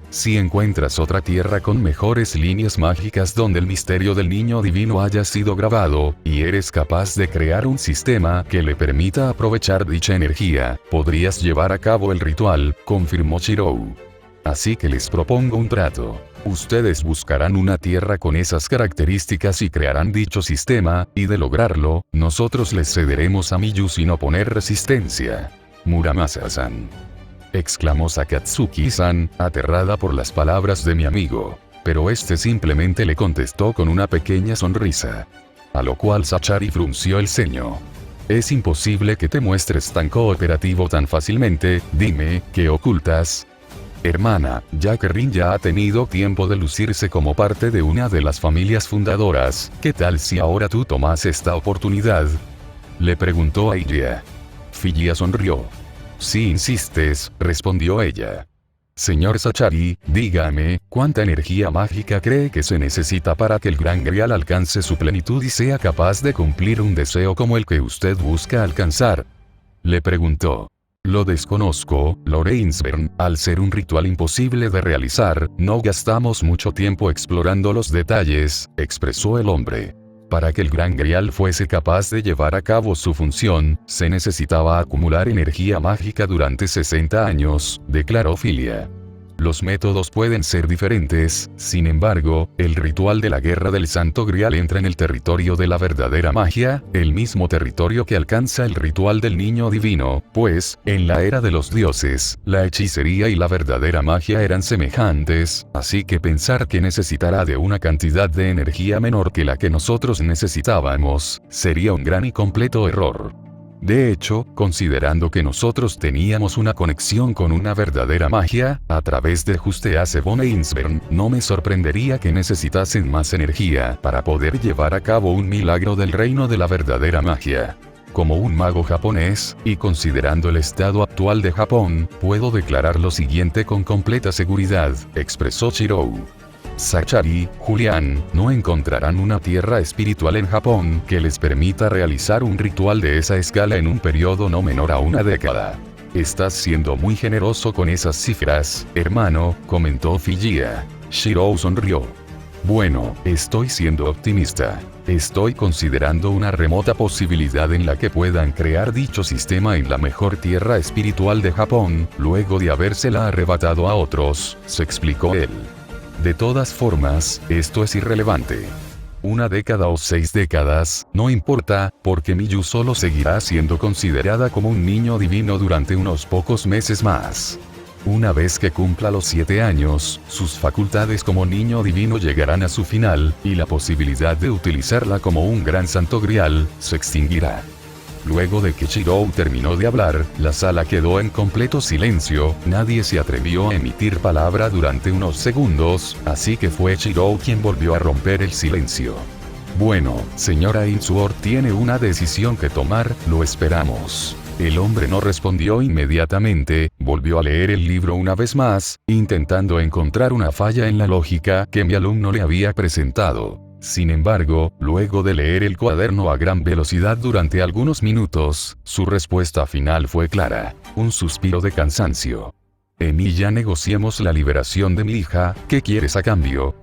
Si encuentras otra tierra con mejores líneas mágicas donde el misterio del niño divino haya sido grabado, y eres capaz de crear un sistema que le permita aprovechar dicha energía, podrías llevar a cabo el ritual, confirmó Shirou. Así que les propongo un trato. Ustedes buscarán una tierra con esas características y crearán dicho sistema, y de lograrlo, nosotros les cederemos a Miyu sin oponer resistencia. Muramasa-san. Exclamó Sakatsuki-san, aterrada por las palabras de mi amigo. Pero este simplemente le contestó con una pequeña sonrisa. A lo cual Sachari frunció el ceño. Es imposible que te muestres tan cooperativo tan fácilmente, dime, ¿qué ocultas? Hermana, ya que Rin ya ha tenido tiempo de lucirse como parte de una de las familias fundadoras, ¿qué tal si ahora tú tomas esta oportunidad? Le preguntó a Ilya. Filia sonrió. Si insistes, respondió ella. Señor Sachari, dígame, ¿cuánta energía mágica cree que se necesita para que el Gran Grial alcance su plenitud y sea capaz de cumplir un deseo como el que usted busca alcanzar? Le preguntó. Lo desconozco, Loreinsbern, al ser un ritual imposible de realizar, no gastamos mucho tiempo explorando los detalles, expresó el hombre. Para que el Gran Grial fuese capaz de llevar a cabo su función, se necesitaba acumular energía mágica durante 60 años, declaró Filia. Los métodos pueden ser diferentes, sin embargo, el ritual de la guerra del Santo Grial entra en el territorio de la verdadera magia, el mismo territorio que alcanza el ritual del niño divino, pues, en la era de los dioses, la hechicería y la verdadera magia eran semejantes, así que pensar que necesitará de una cantidad de energía menor que la que nosotros necesitábamos, sería un gran y completo error. De hecho, considerando que nosotros teníamos una conexión con una verdadera magia, a través de Juste Acebon e Insbern, no me sorprendería que necesitasen más energía para poder llevar a cabo un milagro del reino de la verdadera magia. Como un mago japonés, y considerando el estado actual de Japón, puedo declarar lo siguiente con completa seguridad, expresó Shirou. Sachari, Julián, no encontrarán una tierra espiritual en Japón que les permita realizar un ritual de esa escala en un periodo no menor a una década. Estás siendo muy generoso con esas cifras, hermano, comentó Figia. Shirou sonrió. Bueno, estoy siendo optimista. Estoy considerando una remota posibilidad en la que puedan crear dicho sistema en la mejor tierra espiritual de Japón, luego de habérsela arrebatado a otros, se explicó él. De todas formas, esto es irrelevante. Una década o 6 décadas, no importa, porque Miyu solo seguirá siendo considerada como un niño divino durante unos pocos meses más. Una vez que cumpla los 7 años, sus facultades como niño divino llegarán a su final, y la posibilidad de utilizarla como un gran santo grial, se extinguirá. Luego de que Shirou terminó de hablar, la sala quedó en completo silencio, nadie se atrevió a emitir palabra durante unos segundos, así que fue Shirou quien volvió a romper el silencio. Bueno, señora Ainsworth tiene una decisión que tomar, lo esperamos. El hombre no respondió inmediatamente, volvió a leer el libro una vez más, intentando encontrar una falla en la lógica que mi alumno le había presentado. Sin embargo, luego de leer el cuaderno a gran velocidad durante algunos minutos, su respuesta final fue clara, un suspiro de cansancio. Emilia, negociemos la liberación de mi hija, ¿qué quieres a cambio?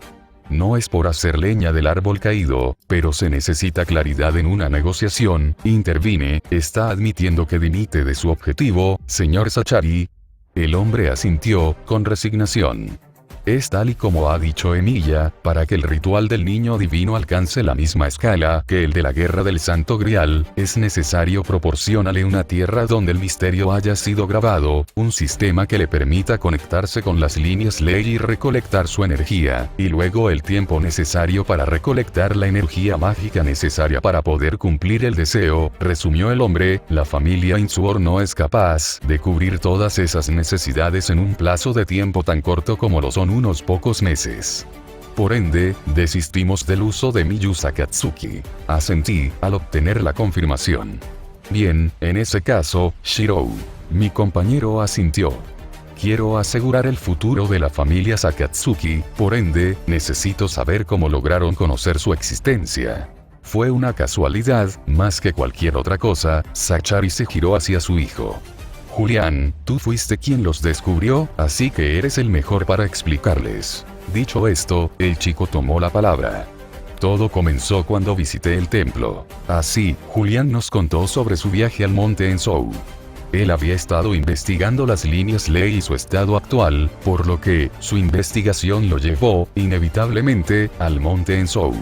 No es por hacer leña del árbol caído, pero se necesita claridad en una negociación, intervine, ¿está admitiendo que dimite de su objetivo, señor Sachari? El hombre asintió, con resignación. Es tal y como ha dicho Emilia, para que el ritual del niño divino alcance la misma escala que el de la guerra del Santo Grial, es necesario proporcionarle una tierra donde el misterio haya sido grabado, un sistema que le permita conectarse con las líneas ley y recolectar su energía, y luego el tiempo necesario para recolectar la energía mágica necesaria para poder cumplir el deseo, resumió el hombre. La familia Ainsworth no es capaz de cubrir todas esas necesidades en un plazo de tiempo tan corto como lo son unos pocos meses. Por ende, desistimos del uso de Miyu Sakatsuki. Asentí, al obtener la confirmación. Bien, en ese caso, Shirou. Mi compañero asintió. Quiero asegurar el futuro de la familia Sakatsuki, por ende, necesito saber cómo lograron conocer su existencia. Fue una casualidad, más que cualquier otra cosa. Sachari se giró hacia su hijo. Julián, tú fuiste quien los descubrió, así que eres el mejor para explicarles. Dicho esto, el chico tomó la palabra. Todo comenzó cuando visité el templo. Así, Julián nos contó sobre su viaje al monte Enzhou. Él había estado investigando las líneas ley y su estado actual, por lo que, su investigación lo llevó, inevitablemente, al monte Enzhou.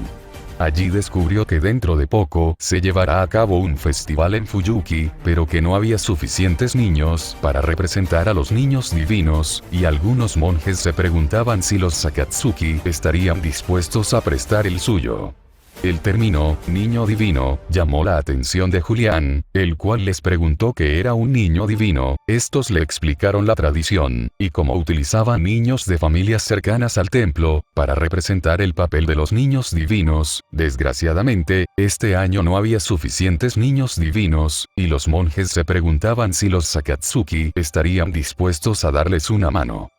Allí descubrió que dentro de poco se llevará a cabo un festival en Fuyuki, pero que no había suficientes niños para representar a los niños divinos, y algunos monjes se preguntaban si los Sakatsuki estarían dispuestos a prestar el suyo. El término, niño divino, llamó la atención de Julián, el cual les preguntó qué era un niño divino. Estos le explicaron la tradición, y cómo utilizaban niños de familias cercanas al templo, para representar el papel de los niños divinos. Desgraciadamente, este año no había suficientes niños divinos, y los monjes se preguntaban si los Sakatsuki estarían dispuestos a darles una mano.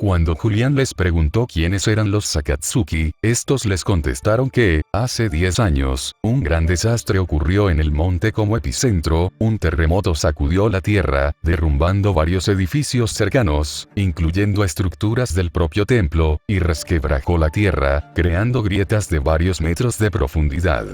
Cuando Julián les preguntó quiénes eran los Sakatsuki, estos les contestaron que, hace 10 años, un gran desastre ocurrió en el monte como epicentro, un terremoto sacudió la tierra, derrumbando varios edificios cercanos, incluyendo estructuras del propio templo, y resquebrajó la tierra, creando grietas de varios metros de profundidad.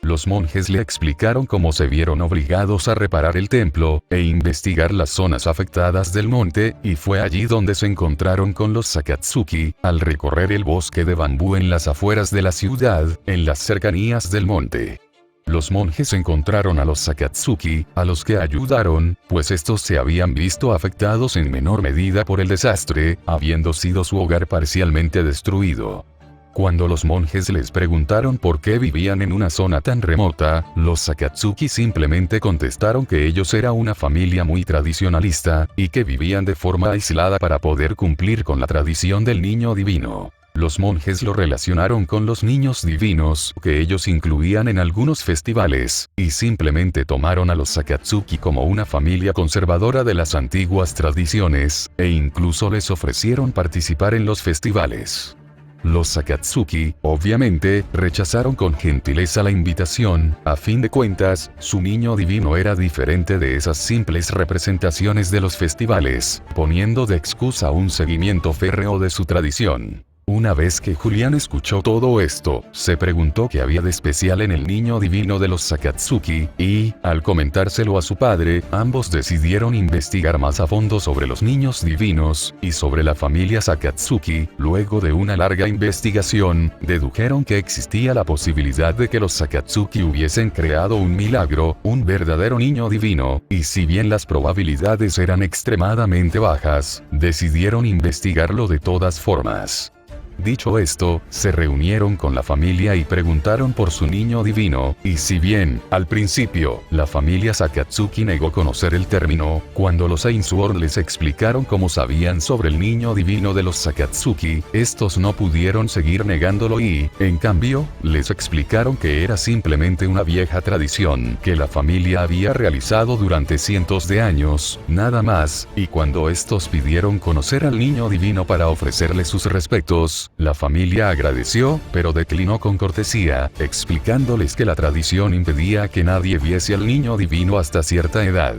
Los monjes le explicaron cómo se vieron obligados a reparar el templo, e investigar las zonas afectadas del monte, y fue allí donde se encontraron con los Sakatsuki, al recorrer el bosque de bambú en las afueras de la ciudad, en las cercanías del monte. Los monjes encontraron a los Sakatsuki, a los que ayudaron, pues estos se habían visto afectados en menor medida por el desastre, habiendo sido su hogar parcialmente destruido. Cuando los monjes les preguntaron por qué vivían en una zona tan remota, los Sakatsuki simplemente contestaron que ellos eran una familia muy tradicionalista, y que vivían de forma aislada para poder cumplir con la tradición del niño divino. Los monjes lo relacionaron con los niños divinos que ellos incluían en algunos festivales, y simplemente tomaron a los Sakatsuki como una familia conservadora de las antiguas tradiciones, e incluso les ofrecieron participar en los festivales. Los Sakatsuki, obviamente, rechazaron con gentileza la invitación. A fin de cuentas, su niño divino era diferente de esas simples representaciones de los festivales, poniendo de excusa un seguimiento férreo de su tradición. Una vez que Julián escuchó todo esto, se preguntó qué había de especial en el niño divino de los Sakatsuki, y, al comentárselo a su padre, ambos decidieron investigar más a fondo sobre los niños divinos, y sobre la familia Sakatsuki. Luego de una larga investigación, dedujeron que existía la posibilidad de que los Sakatsuki hubiesen creado un milagro, un verdadero niño divino, y si bien las probabilidades eran extremadamente bajas, decidieron investigarlo de todas formas. Dicho esto, se reunieron con la familia y preguntaron por su niño divino, y si bien, al principio, la familia Sakatsuki negó conocer el término, cuando los Ainsworth les explicaron cómo sabían sobre el niño divino de los Sakatsuki, estos no pudieron seguir negándolo y, en cambio, les explicaron que era simplemente una vieja tradición que la familia había realizado durante cientos de años, nada más, y cuando estos pidieron conocer al niño divino para ofrecerle sus respetos, la familia agradeció, pero declinó con cortesía, explicándoles que la tradición impedía que nadie viese al niño divino hasta cierta edad.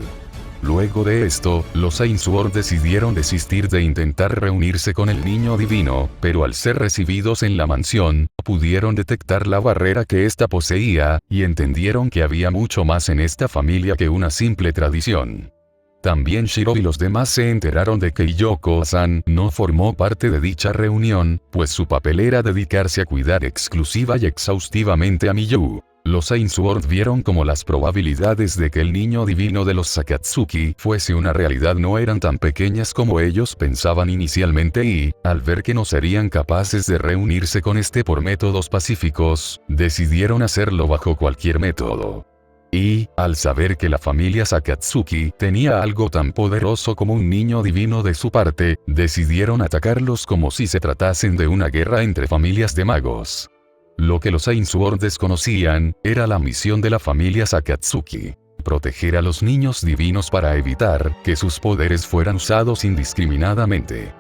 Luego de esto, los Ainsworth decidieron desistir de intentar reunirse con el niño divino, pero al ser recibidos en la mansión, pudieron detectar la barrera que ésta poseía, y entendieron que había mucho más en esta familia que una simple tradición. También Shiro y los demás se enteraron de que Yoko-san no formó parte de dicha reunión, pues su papel era dedicarse a cuidar exclusiva y exhaustivamente a Miyu. Los Ainsworth vieron como las probabilidades de que el niño divino de los Sakatsuki fuese una realidad no eran tan pequeñas como ellos pensaban inicialmente y, al ver que no serían capaces de reunirse con este por métodos pacíficos, decidieron hacerlo bajo cualquier método. Y, al saber que la familia Sakatsuki tenía algo tan poderoso como un niño divino de su parte, decidieron atacarlos como si se tratasen de una guerra entre familias de magos. Lo que los Ainsworth desconocían, era la misión de la familia Sakatsuki: proteger a los niños divinos para evitar que sus poderes fueran usados indiscriminadamente.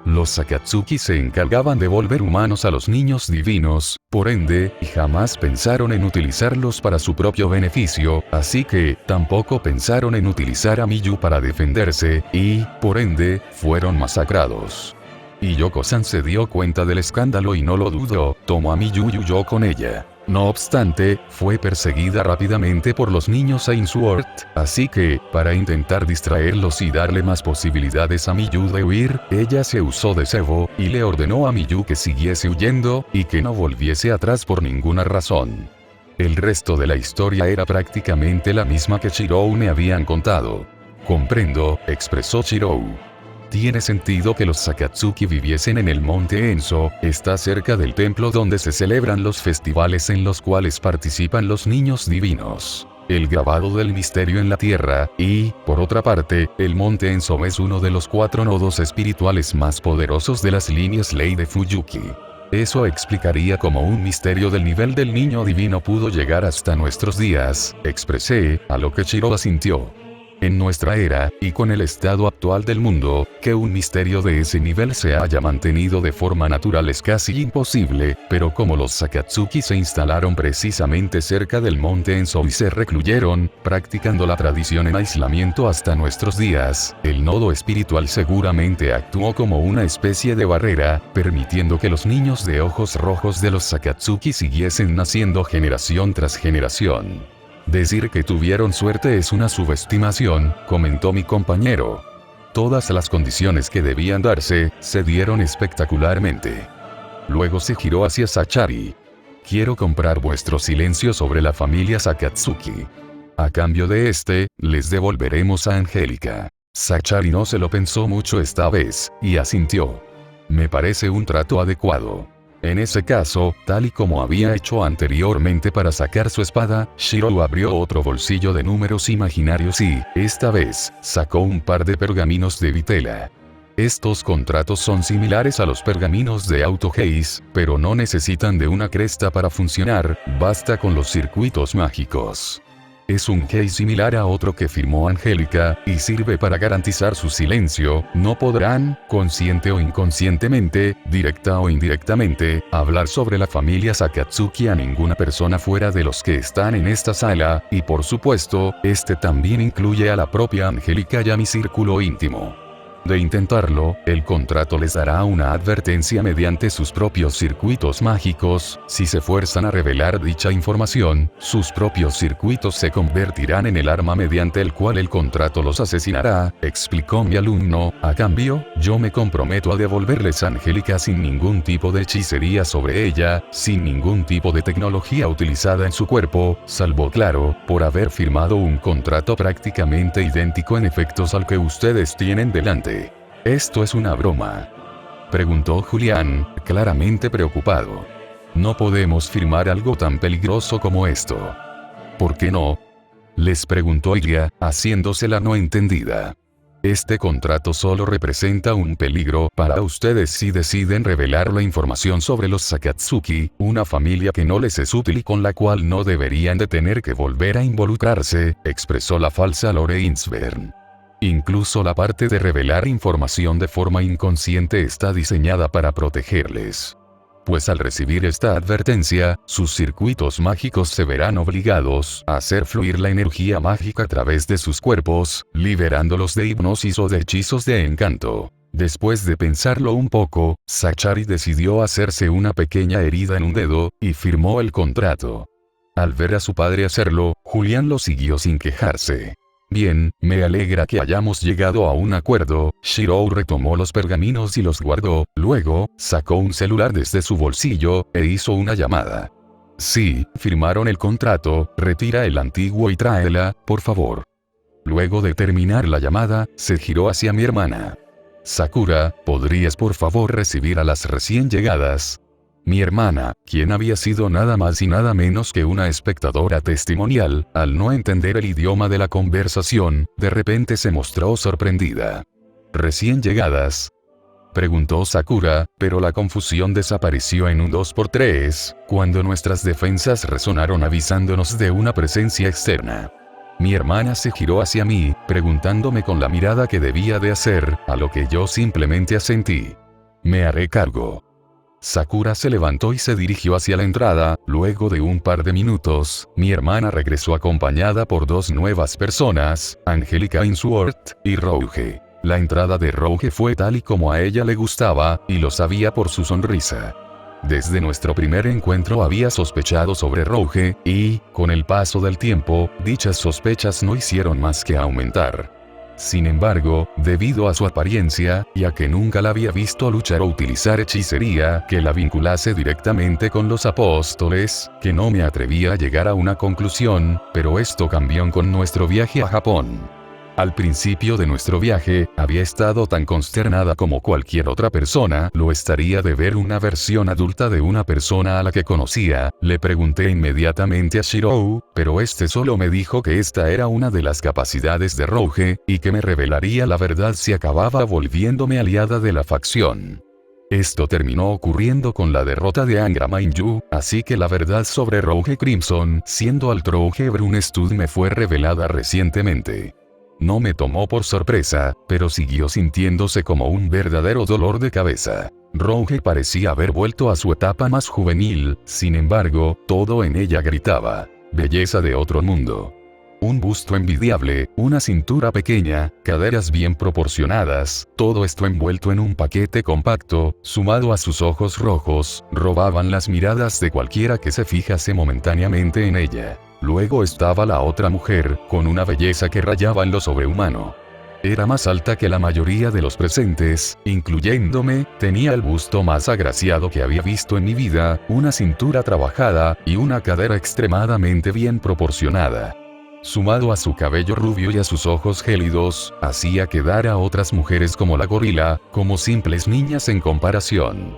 Los Sakatsuki se encargaban de volver humanos a los niños divinos, por ende, jamás pensaron en utilizarlos para su propio beneficio, así que, tampoco pensaron en utilizar a Miyu para defenderse, y, por ende, fueron masacrados. Y Yoko-san se dio cuenta del escándalo y no lo dudó, tomó a Miyu y huyó con ella. No obstante, fue perseguida rápidamente por los niños Ainsworth, así que, para intentar distraerlos y darle más posibilidades a Miyu de huir, ella se usó de cebo, y le ordenó a Miyu que siguiese huyendo, y que no volviese atrás por ninguna razón. El resto de la historia era prácticamente la misma que Shirou me habían contado. Comprendo, expresó Shirou. Tiene sentido que los Sakatsuki viviesen en el monte Enso, está cerca del templo donde se celebran los festivales en los cuales participan los niños divinos. El grabado del misterio en la tierra, y, por otra parte, el monte Enso es uno de los 4 nodos espirituales más poderosos de las líneas ley de Fuyuki. Eso explicaría cómo un misterio del nivel del niño divino pudo llegar hasta nuestros días, expresé, a lo que Shiro asintió. En nuestra era, y con el estado actual del mundo, que un misterio de ese nivel se haya mantenido de forma natural es casi imposible, pero como los Sakatsuki se instalaron precisamente cerca del monte Enso y se recluyeron, practicando la tradición en aislamiento hasta nuestros días, el nodo espiritual seguramente actuó como una especie de barrera, permitiendo que los niños de ojos rojos de los Sakatsuki siguiesen naciendo generación tras generación. Decir que tuvieron suerte es una subestimación, comentó mi compañero. Todas las condiciones que debían darse, se dieron espectacularmente. Luego se giró hacia Sachari. Quiero comprar vuestro silencio sobre la familia Sakatsuki. A cambio de les devolveremos a Angélica. Sachari no se lo pensó mucho esta vez, y asintió. Me parece un trato adecuado. En ese caso, tal y como había hecho anteriormente para sacar su espada, Shirou abrió otro bolsillo de números imaginarios y, esta vez, sacó un par de pergaminos de vitela. Estos contratos son similares a los pergaminos de AutoGaze, pero no necesitan de una cresta para funcionar, basta con los circuitos mágicos. Es un case similar a otro que firmó Angélica, y sirve para garantizar su silencio. No podrán, consciente o inconscientemente, directa o indirectamente, hablar sobre la familia Sakatsuki a ninguna persona fuera de los que están en esta sala, y por supuesto, también incluye a la propia Angélica y a mi círculo íntimo. De intentarlo, el contrato les dará una advertencia mediante sus propios circuitos mágicos. Si se fuerzan a revelar dicha información, sus propios circuitos se convertirán en el arma mediante el cual el contrato los asesinará, explicó mi alumno. A cambio, yo me comprometo a devolverles a Angélica sin ningún tipo de hechicería sobre ella, sin ningún tipo de tecnología utilizada en su cuerpo, salvo claro, por haber firmado un contrato prácticamente idéntico en efectos al que ustedes tienen delante. ¿Esto es una broma?, preguntó Julián, claramente preocupado. No podemos firmar algo tan peligroso como esto. ¿Por qué no?, les preguntó Iria, haciéndose la no entendida. Este contrato solo representa un peligro para ustedes si deciden revelar la información sobre los Sakatsuki, una familia que no les es útil y con la cual no deberían de tener que volver a involucrarse, expresó la falsa Lore Insvern. Incluso la parte de revelar información de forma inconsciente está diseñada para protegerles. Pues al recibir esta advertencia, sus circuitos mágicos se verán obligados a hacer fluir la energía mágica a través de sus cuerpos, liberándolos de hipnosis o de hechizos de encanto. Después de pensarlo un poco, Sachari decidió hacerse una pequeña herida en un dedo, y firmó el contrato. Al ver a su padre hacerlo, Julián lo siguió sin quejarse. Bien, me alegra que hayamos llegado a un acuerdo. Shirou retomó los pergaminos y los guardó, luego, sacó un celular desde su bolsillo, e hizo una llamada. Sí, firmaron el contrato, retira el antiguo y tráela, por favor. Luego de terminar la llamada, se giró hacia mi hermana. Sakura, ¿podrías por favor recibir a las recién llegadas? Mi hermana, quien había sido nada más y nada menos que una espectadora testimonial, al no entender el idioma de la conversación, de repente se mostró sorprendida. ¿Recién llegadas?, preguntó Sakura, pero la confusión desapareció en un 2x3, cuando nuestras defensas resonaron avisándonos de una presencia externa. Mi hermana se giró hacia mí, preguntándome con la mirada qué debía de hacer, a lo que yo simplemente asentí. Me haré cargo. Sakura se levantó y se dirigió hacia la entrada. Luego de un par de minutos, mi hermana regresó acompañada por dos nuevas personas, Angélica Ainsworth y Rouge. La entrada de Rouge fue tal y como a ella le gustaba, y lo sabía por su sonrisa. Desde nuestro primer encuentro había sospechado sobre Rouge, y, con el paso del tiempo, dichas sospechas no hicieron más que aumentar. Sin embargo, debido a su apariencia, y a que nunca la había visto luchar o utilizar hechicería que la vinculase directamente con los apóstoles, que no me atrevía a llegar a una conclusión, pero esto cambió con nuestro viaje a Japón. Al principio de nuestro viaje, había estado tan consternada como cualquier otra persona lo estaría de ver una versión adulta de una persona a la que conocía. Le pregunté inmediatamente a Shirou, pero solo me dijo que esta era una de las capacidades de Rouge, y que me revelaría la verdad si acababa volviéndome aliada de la facción. Esto terminó ocurriendo con la derrota de Angra Mainyu, así que la verdad sobre Rouge Crimson, siendo Alt Rouge Brunstud, me fue revelada recientemente. No me tomó por sorpresa, pero siguió sintiéndose como un verdadero dolor de cabeza. Rouge parecía haber vuelto a su etapa más juvenil, sin embargo, todo en ella gritaba: belleza de otro mundo. Un busto envidiable, una cintura pequeña, caderas bien proporcionadas, todo esto envuelto en un paquete compacto, sumado a sus ojos rojos, robaban las miradas de cualquiera que se fijase momentáneamente en ella. Luego estaba la otra mujer, con una belleza que rayaba en lo sobrehumano. Era más alta que la mayoría de los presentes, incluyéndome, tenía el busto más agraciado que había visto en mi vida, una cintura trabajada, y una cadera extremadamente bien proporcionada. Sumado a su cabello rubio y a sus ojos gélidos, hacía quedar a otras mujeres como la gorila, como simples niñas en comparación.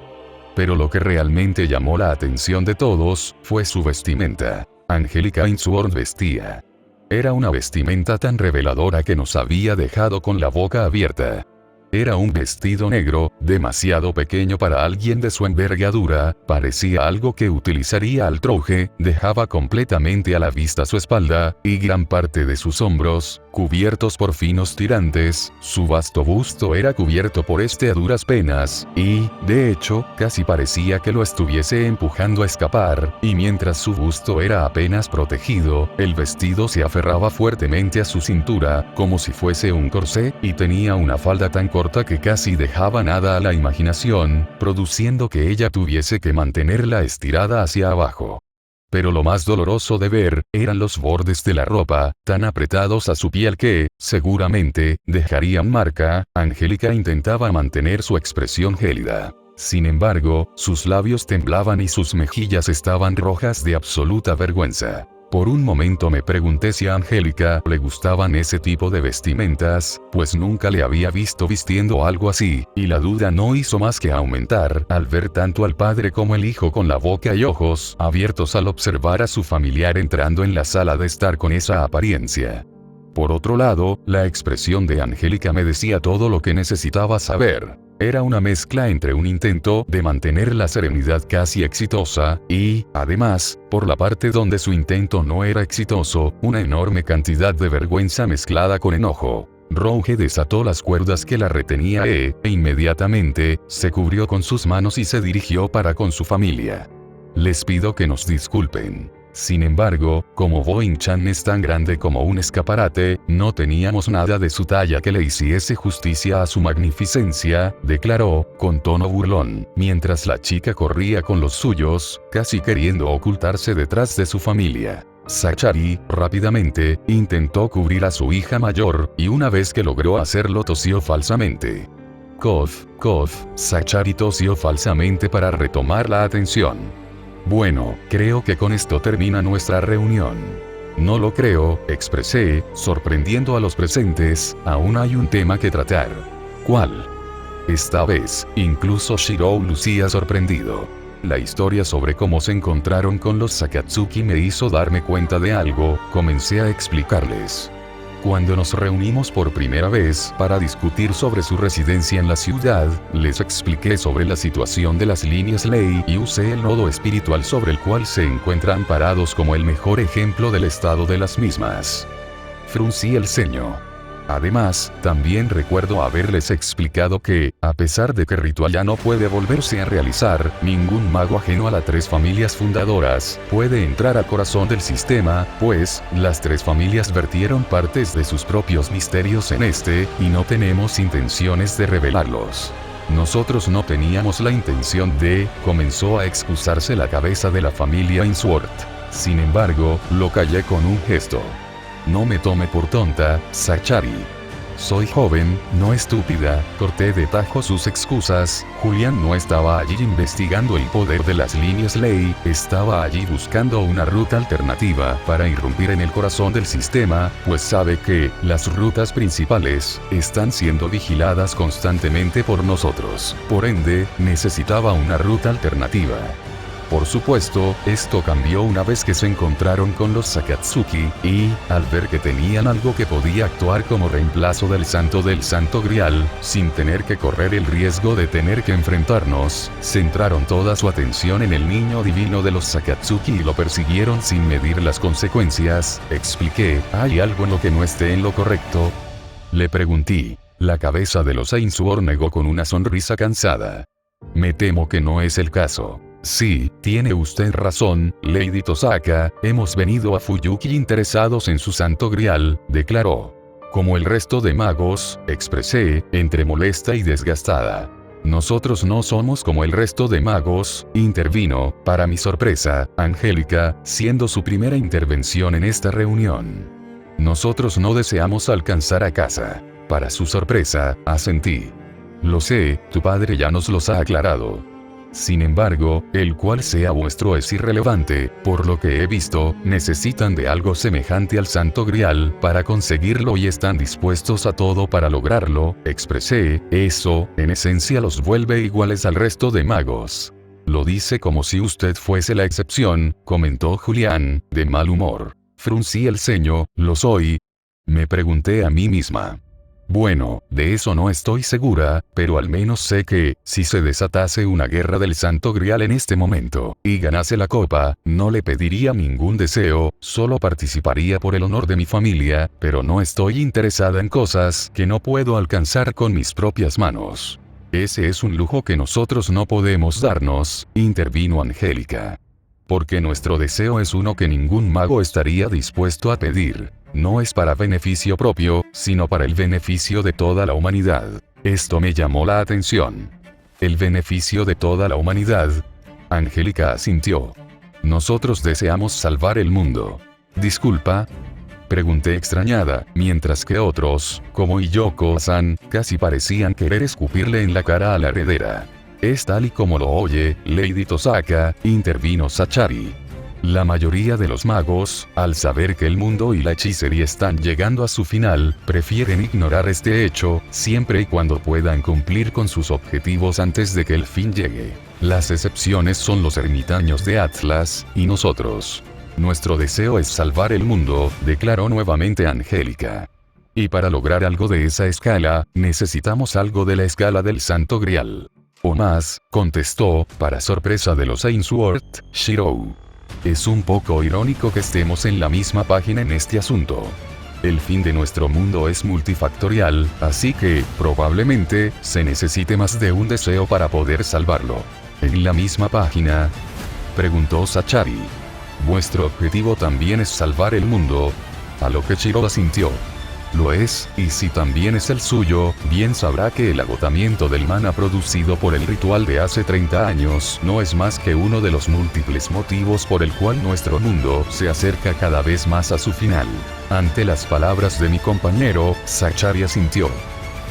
Pero lo que realmente llamó la atención de todos, fue su vestimenta. Angelica Ainsworth vestía. Era una vestimenta tan reveladora que nos había dejado con la boca abierta. Era un vestido negro, demasiado pequeño para alguien de su envergadura, parecía algo que utilizaría al troje, dejaba completamente a la vista su espalda, y gran parte de sus hombros, cubiertos por finos tirantes, su vasto busto era cubierto por este a duras penas, y, de hecho, casi parecía que lo estuviese empujando a escapar, y mientras su busto era apenas protegido, el vestido se aferraba fuertemente a su cintura, como si fuese un corsé, y tenía una falda tan corta que casi dejaba nada a la imaginación, produciendo que ella tuviese que mantenerla estirada hacia abajo. Pero lo más doloroso de ver, eran los bordes de la ropa, tan apretados a su piel que, seguramente, dejarían marca. Angelica intentaba mantener su expresión gélida. Sin embargo, sus labios temblaban y sus mejillas estaban rojas de absoluta vergüenza. Por un momento me pregunté si a Angelica le gustaban ese tipo de vestimentas, pues nunca le había visto vistiendo algo así, y la duda no hizo más que aumentar al ver tanto al padre como el hijo con la boca y ojos abiertos al observar a su familiar entrando en la sala de estar con esa apariencia. Por otro lado, la expresión de Angelica me decía todo lo que necesitaba saber. Era una mezcla entre un intento de mantener la serenidad casi exitosa, y, además, por la parte donde su intento no era exitoso, una enorme cantidad de vergüenza mezclada con enojo. Rouge desató las cuerdas que la retenía e inmediatamente, se cubrió con sus manos y se dirigió para con su familia. Les pido que nos disculpen. Sin embargo, como Boing-chan es tan grande como un escaparate, no teníamos nada de su talla que le hiciese justicia a su magnificencia, declaró, con tono burlón, mientras la chica corría con los suyos, casi queriendo ocultarse detrás de su familia. Sachari, rápidamente, intentó cubrir a su hija mayor, y una vez que logró hacerlo tosió falsamente. Cough, cough, Sachari tosió falsamente para retomar la atención. Bueno, creo que con esto termina nuestra reunión. No lo creo, expresé, sorprendiendo a los presentes, aún hay un tema que tratar. ¿Cuál? Esta vez, incluso Shirou lucía sorprendido. La historia sobre cómo se encontraron con los Sakatsuki me hizo darme cuenta de algo, comencé a explicarles. Cuando nos reunimos por primera vez para discutir sobre su residencia en la ciudad, les expliqué sobre la situación de las líneas ley y usé el nodo espiritual sobre el cual se encuentran parados como el mejor ejemplo del estado de las mismas. Fruncí el ceño. Además, también recuerdo haberles explicado que, a pesar de que el ritual ya no puede volverse a realizar, ningún mago ajeno a las tres familias fundadoras puede entrar al corazón del sistema, pues, las tres familias vertieron partes de sus propios misterios en este, y no tenemos intenciones de revelarlos. Nosotros no teníamos la intención de, comenzó a excusarse la cabeza de la familia Ainsworth. Sin embargo, lo callé con un gesto. No me tome por tonta, Sachari. Soy joven, no estúpida, corté de tajo sus excusas. Julián no estaba allí investigando el poder de las líneas ley, estaba allí buscando una ruta alternativa para irrumpir en el corazón del sistema, pues sabe que las rutas principales están siendo vigiladas constantemente por nosotros. Por ende, necesitaba una ruta alternativa. Por supuesto, esto cambió una vez que se encontraron con los Sakatsuki, y, al ver que tenían algo que podía actuar como reemplazo del Santo Grial, sin tener que correr el riesgo de tener que enfrentarnos, centraron toda su atención en el niño divino de los Sakatsuki y lo persiguieron sin medir las consecuencias. Expliqué, ¿hay algo en lo que no esté en lo correcto? Le pregunté. La cabeza de los Ainsworth negó con una sonrisa cansada. Me temo que no es el caso. Sí, tiene usted razón, Lady Tosaka, hemos venido a Fuyuki interesados en su santo grial, declaró. Como el resto de magos, expresé, entre molesta y desgastada. Nosotros no somos como el resto de magos, intervino, para mi sorpresa, Angélica, siendo su primera intervención en esta reunión. Nosotros no deseamos alcanzar a casa. Para su sorpresa, asentí. Lo sé, tu padre ya nos los ha aclarado. Sin embargo, el cual sea vuestro es irrelevante, por lo que he visto, necesitan de algo semejante al Santo Grial para conseguirlo y están dispuestos a todo para lograrlo, expresé, eso, en esencia los vuelve iguales al resto de magos. Lo dice como si usted fuese la excepción, comentó Julián, de mal humor. Fruncí el ceño, ¿lo soy? Me pregunté a mí misma. Bueno, de eso no estoy segura, pero al menos sé que, si se desatase una guerra del Santo Grial en este momento, y ganase la copa, no le pediría ningún deseo, solo participaría por el honor de mi familia, pero no estoy interesada en cosas que no puedo alcanzar con mis propias manos. Ese es un lujo que nosotros no podemos darnos, intervino Angélica. Porque nuestro deseo es uno que ningún mago estaría dispuesto a pedir. No es para beneficio propio, sino para el beneficio de toda la humanidad. Esto me llamó la atención. ¿El beneficio de toda la humanidad? Angélica asintió. Nosotros deseamos salvar el mundo. ¿Disculpa? Pregunté extrañada, mientras que otros, como Iyoko-san, casi parecían querer escupirle en la cara a la heredera. Es tal y como lo oye, Lady Tosaka, intervino Sachari. La mayoría de los magos, al saber que el mundo y la hechicería están llegando a su final, prefieren ignorar este hecho, siempre y cuando puedan cumplir con sus objetivos antes de que el fin llegue. Las excepciones son los ermitaños de Atlas, y nosotros. Nuestro deseo es salvar el mundo, declaró nuevamente Angélica. Y para lograr algo de esa escala, necesitamos algo de la escala del Santo Grial. O más, contestó, para sorpresa de los Ainsworth, Shirou. Es un poco irónico que estemos en la misma página en este asunto. El fin de nuestro mundo es multifactorial, así que, probablemente, se necesite más de un deseo para poder salvarlo. ¿En la misma página? Preguntó Sachari. Vuestro objetivo también es salvar el mundo. A lo que Shiro asintió. Lo es, y si también es el suyo, bien sabrá que el agotamiento del mana producido por el ritual de hace 30 años no es más que uno de los múltiples motivos por el cual nuestro mundo se acerca cada vez más a su final. Ante las palabras de mi compañero, Sachari asintió.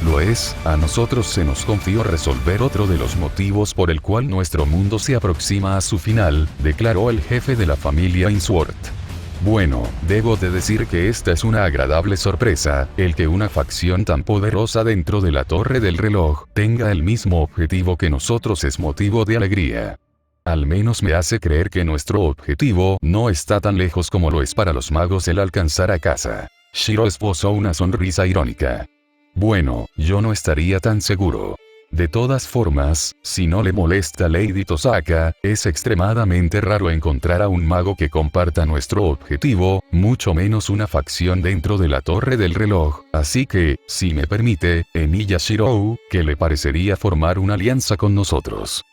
Lo es, a nosotros se nos confió resolver otro de los motivos por el cual nuestro mundo se aproxima a su final, declaró el jefe de la familia Ainsworth. Bueno, debo de decir que esta es una agradable sorpresa, el que una facción tan poderosa dentro de la Torre del Reloj tenga el mismo objetivo que nosotros es motivo de alegría. Al menos me hace creer que nuestro objetivo no está tan lejos como lo es para los magos el alcanzar a casa. Shiro esbozó una sonrisa irónica. Bueno, yo no estaría tan seguro. De todas formas, si no le molesta Lady Tosaka, es extremadamente raro encontrar a un mago que comparta nuestro objetivo, mucho menos una facción dentro de la Torre del Reloj, así que, si me permite, Emiya Shirou, ¿qué le parecería formar una alianza con nosotros?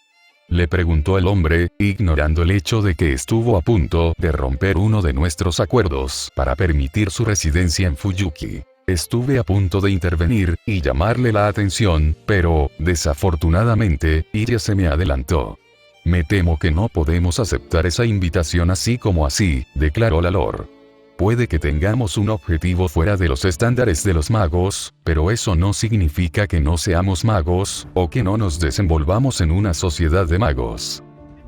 Le preguntó el hombre, ignorando el hecho de que estuvo a punto de romper uno de nuestros acuerdos para permitir su residencia en Fuyuki. Estuve a punto de intervenir y llamarle la atención, pero, desafortunadamente, ella se me adelantó. Me temo que no podemos aceptar esa invitación así como así, declaró la Lord. Puede que tengamos un objetivo fuera de los estándares de los magos, pero eso no significa que no seamos magos, o que no nos desenvolvamos en una sociedad de magos.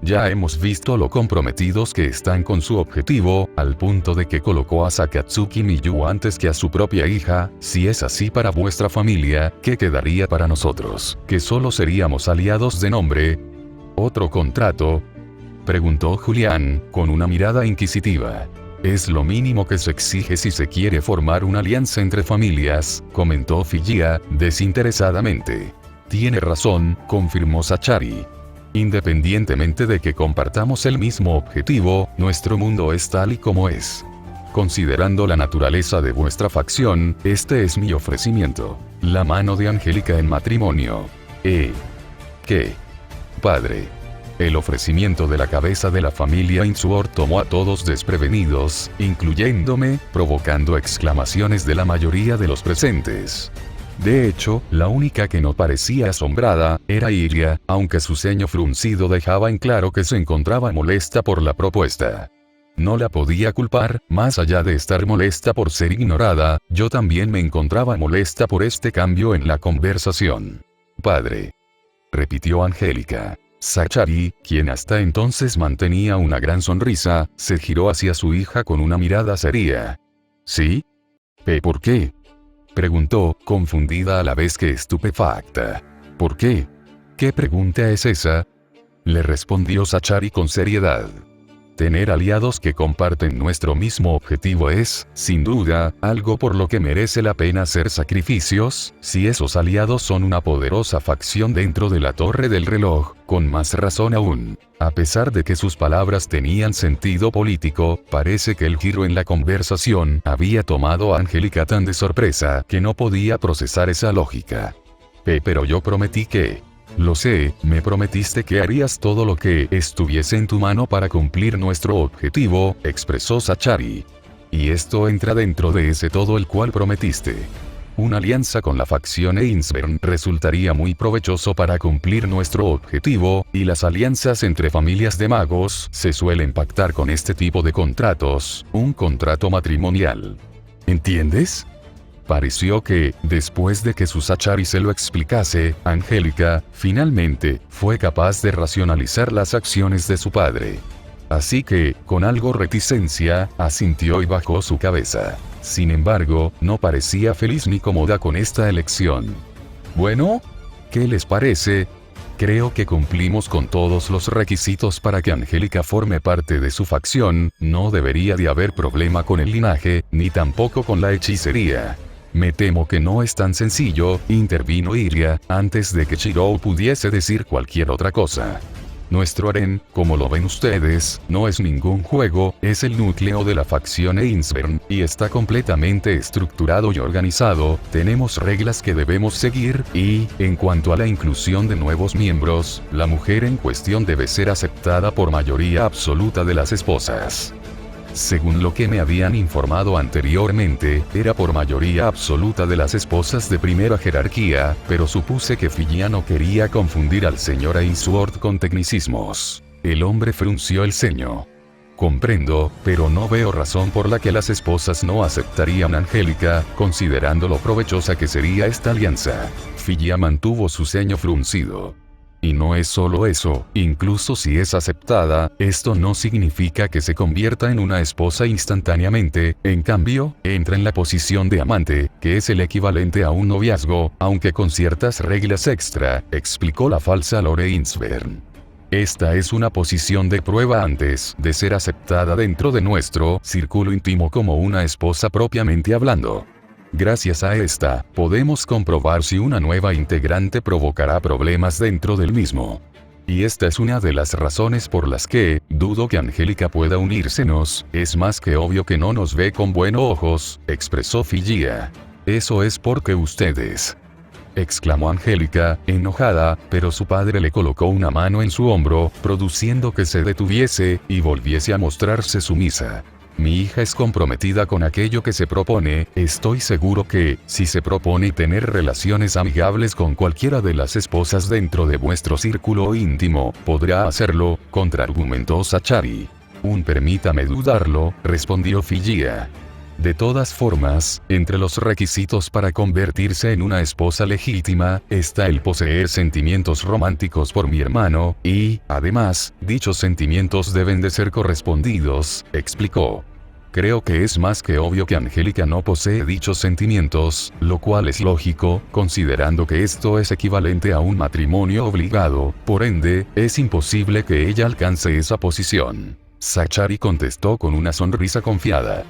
Ya hemos visto lo comprometidos que están con su objetivo, al punto de que colocó a Sakatsuki Miyu antes que a su propia hija. Si es así para vuestra familia, ¿qué quedaría para nosotros? ¿Que solo seríamos aliados de nombre? ¿Otro contrato? Preguntó Julián, con una mirada inquisitiva. Es lo mínimo que se exige si se quiere formar una alianza entre familias, comentó Figia, desinteresadamente. Tiene razón, confirmó Sachari. Independientemente de que compartamos el mismo objetivo, nuestro mundo es tal y como es. considerando la naturaleza de vuestra facción, este es mi ofrecimiento. La mano de Angélica en matrimonio. ¿Qué? Padre. El ofrecimiento de la cabeza de la familia Ainsworth tomó a todos desprevenidos, incluyéndome, provocando exclamaciones de la mayoría de los presentes. De hecho, la única que no parecía asombrada, era Iria, aunque su ceño fruncido dejaba en claro que se encontraba molesta por la propuesta. No la podía culpar, más allá de estar molesta por ser ignorada, yo también me encontraba molesta por este cambio en la conversación. Padre. Repitió Angélica. Zachary, quien hasta entonces mantenía una gran sonrisa, se giró hacia su hija con una mirada seria. ¿Sí? ¿Por qué? Preguntó, confundida a la vez que estupefacta. ¿Por qué? ¿Qué pregunta es esa? Le respondió Zachary con seriedad. Tener aliados que comparten nuestro mismo objetivo es, sin duda, algo por lo que merece la pena hacer sacrificios, si esos aliados son una poderosa facción dentro de la Torre del Reloj, con más razón aún. A pesar de que sus palabras tenían sentido político, parece que el giro en la conversación había tomado a Angélica tan de sorpresa que no podía procesar esa lógica. Pero yo prometí que... Lo sé, me prometiste que harías todo lo que estuviese en tu mano para cumplir nuestro objetivo, expresó Zachary. Y esto entra dentro de ese todo el cual prometiste. Una alianza con la facción Ainsworth resultaría muy provechoso para cumplir nuestro objetivo, y las alianzas entre familias de magos se suelen pactar con este tipo de contratos, un contrato matrimonial. ¿Entiendes? Pareció que, después de que su Zachary se lo explicase, Angélica, finalmente, fue capaz de racionalizar las acciones de su padre. Así que, con algo reticencia, asintió y bajó su cabeza. Sin embargo, no parecía feliz ni cómoda con esta elección. Bueno, ¿qué les parece? Creo que cumplimos con todos los requisitos para que Angélica forme parte de su facción, no debería de haber problema con el linaje, ni tampoco con la hechicería. Me temo que no es tan sencillo, intervino Iria, antes de que Shirou pudiese decir cualquier otra cosa. Nuestro harén, como lo ven ustedes, no es ningún juego, es el núcleo de la facción Ainsworth, y está completamente estructurado y organizado, tenemos reglas que debemos seguir, y, en cuanto a la inclusión de nuevos miembros, la mujer en cuestión debe ser aceptada por mayoría absoluta de las esposas. Según lo que me habían informado anteriormente, era por mayoría absoluta de las esposas de primera jerarquía, pero supuse que Figia no quería confundir al señor Ainsworth con tecnicismos. El hombre frunció el ceño. Comprendo, pero no veo razón por la que las esposas no aceptarían a Angélica, considerando lo provechosa que sería esta alianza. Figia mantuvo su ceño fruncido. Y no es solo eso, incluso si es aceptada, esto no significa que se convierta en una esposa instantáneamente, en cambio, entra en la posición de amante, que es el equivalente a un noviazgo, aunque con ciertas reglas extra, explicó la falsa Lore Ainsworth. Esta es una posición de prueba antes de ser aceptada dentro de nuestro círculo íntimo como una esposa propiamente hablando. Gracias a esta, podemos comprobar si una nueva integrante provocará problemas dentro del mismo. Y esta es una de las razones por las que, dudo que Angélica pueda unírsenos, es más que obvio que no nos ve con buenos ojos, expresó Figia. Eso es porque ustedes... exclamó Angélica, enojada, pero su padre le colocó una mano en su hombro, produciendo que se detuviese, y volviese a mostrarse sumisa. Mi hija es comprometida con aquello que se propone, estoy seguro que, si se propone tener relaciones amigables con cualquiera de las esposas dentro de vuestro círculo íntimo, podrá hacerlo, contraargumentó Zachary. Permítame dudarlo, respondió Figia. De todas formas, entre los requisitos para convertirse en una esposa legítima, está el poseer sentimientos románticos por mi hermano, y, además, dichos sentimientos deben de ser correspondidos, explicó. Creo que es más que obvio que Angélica no posee dichos sentimientos, lo cual es lógico, considerando que esto es equivalente a un matrimonio obligado, por ende, es imposible que ella alcance esa posición. Zachary contestó con una sonrisa confiada.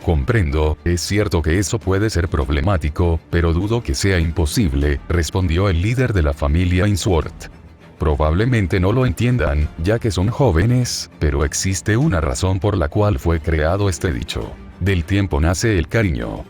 Comprendo, es cierto que eso puede ser problemático, pero dudo que sea imposible, respondió el líder de la familia Ainsworth. Probablemente no lo entiendan, ya que son jóvenes, pero existe una razón por la cual fue creado este dicho. Del tiempo nace el cariño.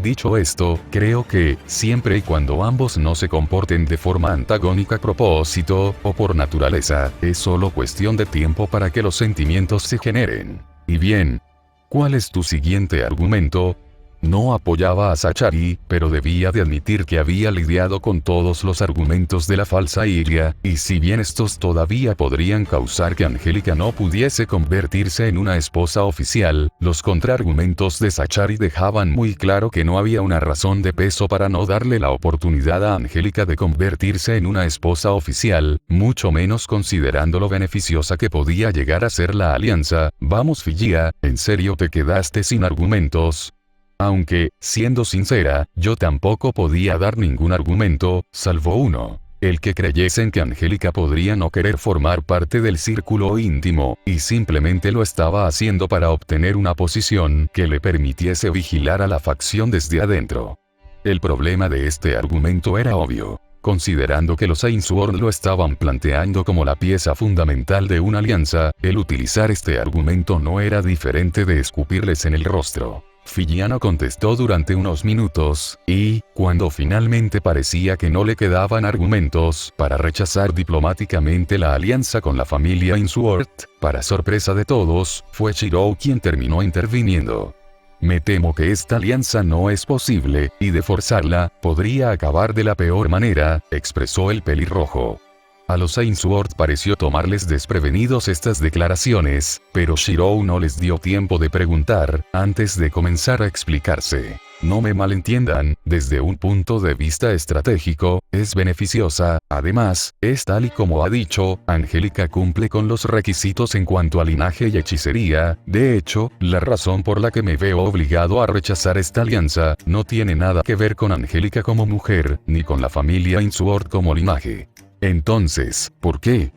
Dicho esto, creo que, siempre y cuando ambos no se comporten de forma antagónica a propósito, o por naturaleza, es solo cuestión de tiempo para que los sentimientos se generen. Y bien, ¿cuál es tu siguiente argumento? No apoyaba a Zachary, pero debía de admitir que había lidiado con todos los argumentos de la falsa Iria, y si bien estos todavía podrían causar que Angélica no pudiese convertirse en una esposa oficial, los contraargumentos de Zachary dejaban muy claro que no había una razón de peso para no darle la oportunidad a Angélica de convertirse en una esposa oficial, mucho menos considerando lo beneficiosa que podía llegar a ser la alianza. Vamos Figia, ¿en serio te quedaste sin argumentos? Aunque, siendo sincera, yo tampoco podía dar ningún argumento, salvo uno. El que creyesen que Angélica podría no querer formar parte del círculo íntimo, y simplemente lo estaba haciendo para obtener una posición que le permitiese vigilar a la facción desde adentro. El problema de este argumento era obvio. Considerando que los Ainsworth lo estaban planteando como la pieza fundamental de una alianza, el utilizar este argumento no era diferente de escupirles en el rostro. Figia no contestó durante unos minutos, y, cuando finalmente parecía que no le quedaban argumentos para rechazar diplomáticamente la alianza con la familia Ainsworth, para sorpresa de todos, fue Shirou quien terminó interviniendo. Me temo que esta alianza no es posible, y de forzarla, podría acabar de la peor manera, expresó el pelirrojo. A los Ainsworth pareció tomarles desprevenidos estas declaraciones, pero Shirou no les dio tiempo de preguntar, antes de comenzar a explicarse. No me malentiendan, desde un punto de vista estratégico, es beneficiosa, además, es tal y como ha dicho, Angélica cumple con los requisitos en cuanto a linaje y hechicería. De hecho, la razón por la que me veo obligado a rechazar esta alianza, no tiene nada que ver con Angélica como mujer, ni con la familia Ainsworth como linaje. Entonces, ¿por qué?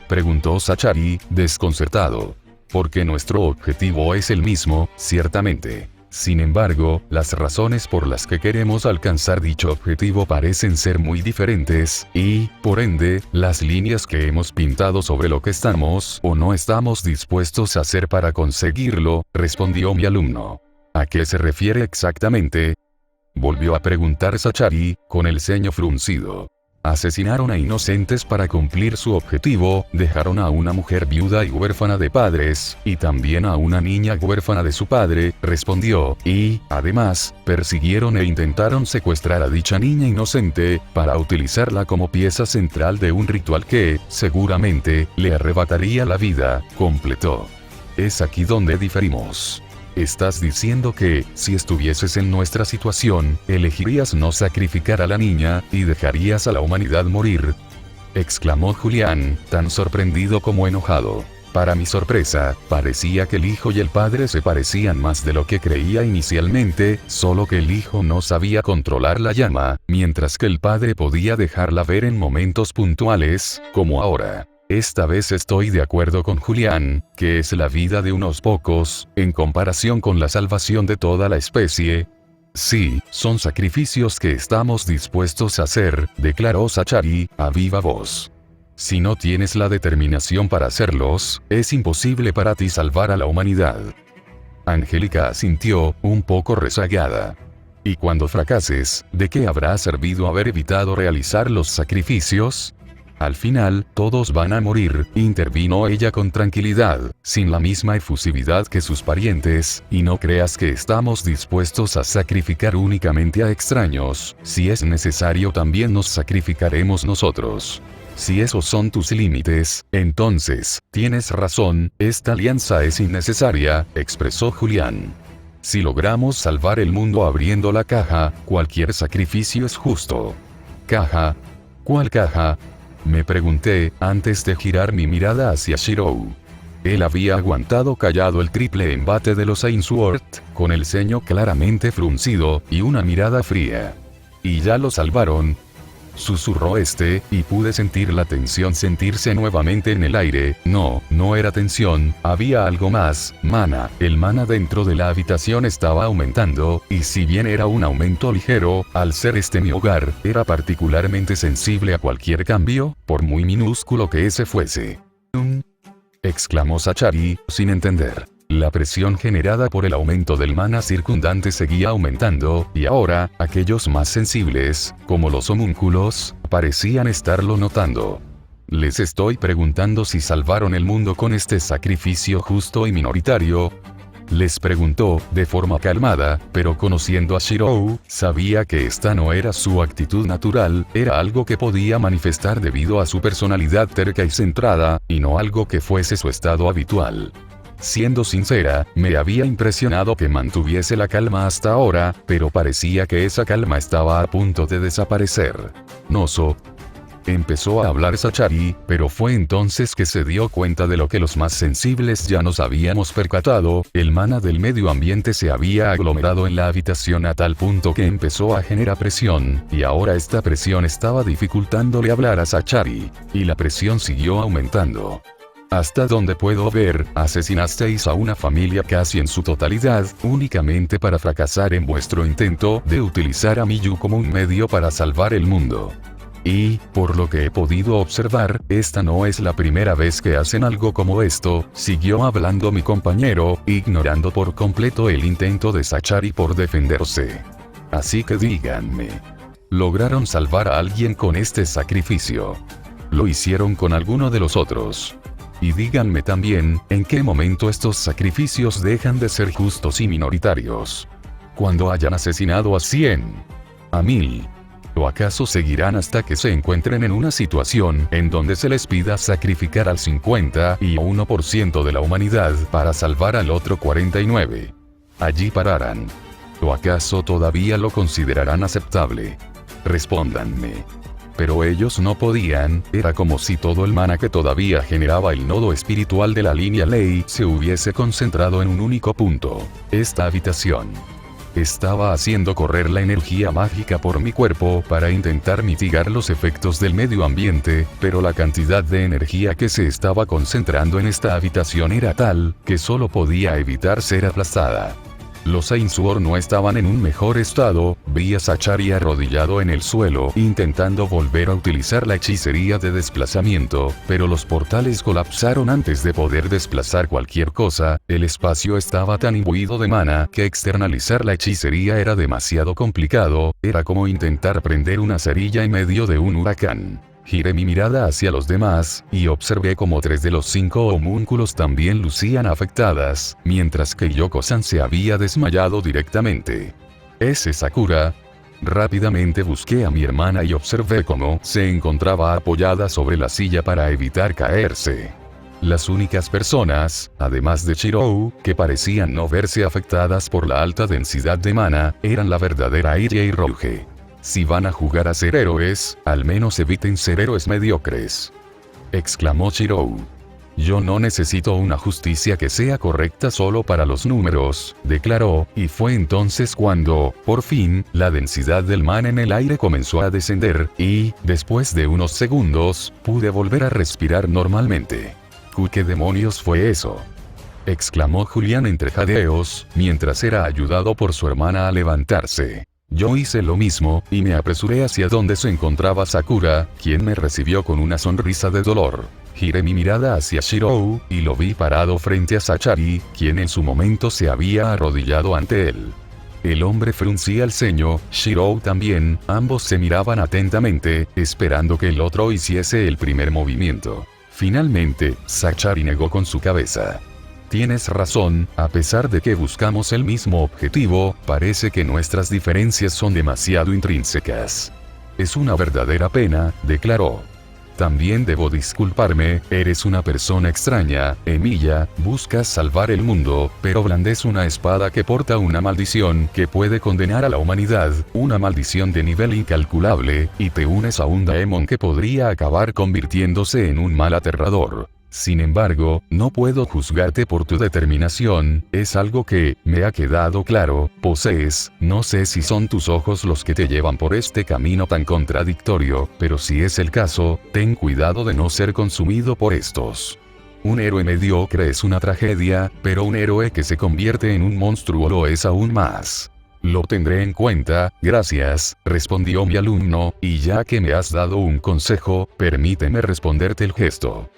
Preguntó Zachary, desconcertado. Porque nuestro objetivo es el mismo, ciertamente. Sin embargo, las razones por las que queremos alcanzar dicho objetivo parecen ser muy diferentes, y, por ende, las líneas que hemos pintado sobre lo que estamos o no estamos dispuestos a hacer para conseguirlo, respondió mi alumno. ¿A qué se refiere exactamente? Volvió a preguntar Zachary, con el ceño fruncido. Asesinaron a inocentes para cumplir su objetivo, dejaron a una mujer viuda y huérfana de padres, y también a una niña huérfana de su padre, respondió, y, además, persiguieron e intentaron secuestrar a dicha niña inocente, para utilizarla como pieza central de un ritual que, seguramente, le arrebataría la vida, completó. Es aquí donde diferimos. Estás diciendo que, si estuvieses en nuestra situación, elegirías no sacrificar a la niña, y dejarías a la humanidad morir. Exclamó Julián, tan sorprendido como enojado. Para mi sorpresa, parecía que el hijo y el padre se parecían más de lo que creía inicialmente, solo que el hijo no sabía controlar la llama, mientras que el padre podía dejarla ver en momentos puntuales, como ahora. Esta vez estoy de acuerdo con Julián, que es la vida de unos pocos, en comparación con la salvación de toda la especie. Sí, son sacrificios que estamos dispuestos a hacer, declaró Zachary, a viva voz. Si no tienes la determinación para hacerlos, es imposible para ti salvar a la humanidad. Angélica asintió, un poco rezagada. Y cuando fracases, ¿de qué habrá servido haber evitado realizar los sacrificios? Al final, todos van a morir, intervino ella con tranquilidad, sin la misma efusividad que sus parientes, y no creas que estamos dispuestos a sacrificar únicamente a extraños, si es necesario también nos sacrificaremos nosotros. Si esos son tus límites, entonces, tienes razón, esta alianza es innecesaria, expresó Julián. Si logramos salvar el mundo abriendo la caja, cualquier sacrificio es justo. ¿Caja? ¿Cuál caja? Me pregunté, antes de girar mi mirada hacia Shirou. Él había aguantado callado el triple embate de los Ainsworth, con el ceño claramente fruncido, y una mirada fría. ¿Y ya lo salvaron? Susurró este, y pude sentir la tensión sentirse nuevamente en el aire. No, no era tensión, había algo más, mana. El mana dentro de la habitación estaba aumentando, y si bien era un aumento ligero, al ser este mi hogar, era particularmente sensible a cualquier cambio, por muy minúsculo que ese fuese. Exclamó Zachary, sin entender. La presión generada por el aumento del mana circundante seguía aumentando, y ahora, aquellos más sensibles, como los homúnculos, parecían estarlo notando. Les estoy preguntando si salvaron el mundo con este sacrificio justo y minoritario. Les preguntó, de forma calmada, pero conociendo a Shirou, sabía que esta no era su actitud natural, era algo que podía manifestar debido a su personalidad terca y centrada, y no algo que fuese su estado habitual. Siendo sincera, me había impresionado que mantuviese la calma hasta ahora, pero parecía que esa calma estaba a punto de desaparecer. Nozo. Empezó a hablar Sachari, pero fue entonces que se dio cuenta de lo que los más sensibles ya nos habíamos percatado, el mana del medio ambiente se había aglomerado en la habitación a tal punto que empezó a generar presión, y ahora esta presión estaba dificultándole hablar a Sachari, y la presión siguió aumentando. Hasta donde puedo ver, asesinasteis a una familia casi en su totalidad, únicamente para fracasar en vuestro intento de utilizar a Miyu como un medio para salvar el mundo. Y, por lo que he podido observar, esta no es la primera vez que hacen algo como esto, siguió hablando mi compañero, ignorando por completo el intento de Sachari por defenderse. Así que díganme. ¿Lograron salvar a alguien con este sacrificio? ¿Lo hicieron con alguno de los otros? Y díganme también, ¿en qué momento estos sacrificios dejan de ser justos y minoritarios? ¿Cuando hayan asesinado a 100? ¿A 1000? ¿O acaso seguirán hasta que se encuentren en una situación en donde se les pida sacrificar al 51% de la humanidad para salvar al otro 49%? Allí pararán. ¿O acaso todavía lo considerarán aceptable? Respóndanme. Pero ellos no podían, era como si todo el mana que todavía generaba el nodo espiritual de la línea ley se hubiese concentrado en un único punto, esta habitación. Estaba haciendo correr la energía mágica por mi cuerpo para intentar mitigar los efectos del medio ambiente, pero la cantidad de energía que se estaba concentrando en esta habitación era tal, que solo podía evitar ser aplastada. Los Ainsworn no estaban en un mejor estado, vi a Sachari arrodillado en el suelo, intentando volver a utilizar la hechicería de desplazamiento, pero los portales colapsaron antes de poder desplazar cualquier cosa, el espacio estaba tan imbuido de mana que externalizar la hechicería era demasiado complicado, era como intentar prender una cerilla en medio de un huracán. Giré mi mirada hacia los demás, y observé como 3 de los 5 homúnculos también lucían afectadas, mientras que Yoko-san se había desmayado directamente. ¿Ese Sakura? Rápidamente busqué a mi hermana y observé cómo se encontraba apoyada sobre la silla para evitar caerse. Las únicas personas, además de Shirou, que parecían no verse afectadas por la alta densidad de mana, eran la verdadera Irie y Rouge. Si van a jugar a ser héroes, al menos eviten ser héroes mediocres. Exclamó Shirou. Yo no necesito una justicia que sea correcta solo para los números, declaró, y fue entonces cuando, por fin, la densidad del mana en el aire comenzó a descender, y, después de unos segundos, pude volver a respirar normalmente. ¿Qué demonios fue eso? Exclamó Julián entre jadeos, mientras era ayudado por su hermana a levantarse. Yo hice lo mismo, y me apresuré hacia donde se encontraba Sakura, quien me recibió con una sonrisa de dolor. Giré mi mirada hacia Shirou, y lo vi parado frente a Sachari, quien en su momento se había arrodillado ante él. El hombre fruncía el ceño, Shirou también, ambos se miraban atentamente, esperando que el otro hiciese el primer movimiento. Finalmente, Sachari negó con su cabeza. Tienes razón, a pesar de que buscamos el mismo objetivo, parece que nuestras diferencias son demasiado intrínsecas. Es una verdadera pena, declaró. También debo disculparme, eres una persona extraña, Emilia, buscas salvar el mundo, pero blandes una espada que porta una maldición que puede condenar a la humanidad, una maldición de nivel incalculable, y te unes a un daemon que podría acabar convirtiéndose en un mal aterrador. Sin embargo, no puedo juzgarte por tu determinación, es algo que, me ha quedado claro, posees, no sé si son tus ojos los que te llevan por este camino tan contradictorio, pero si es el caso, ten cuidado de no ser consumido por estos. Un héroe mediocre es una tragedia, pero un héroe que se convierte en un monstruo lo es aún más. Lo tendré en cuenta, gracias, respondió mi alumno, y ya que me has dado un consejo, permíteme responderte el gesto.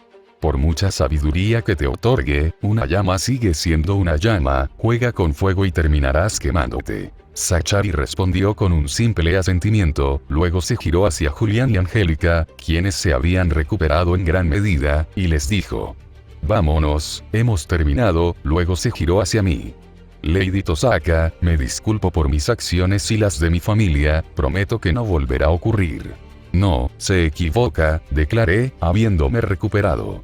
por mucha sabiduría que te otorgue, una llama sigue siendo una llama, juega con fuego y terminarás quemándote. Zachary respondió con un simple asentimiento, luego se giró hacia Julián y Angélica, quienes se habían recuperado en gran medida, y les dijo: vámonos, hemos terminado. Luego se giró hacia mí. Lady Tosaka, me disculpo por mis acciones y las de mi familia, prometo que no volverá a ocurrir. No, se equivoca, declaré, habiéndome recuperado.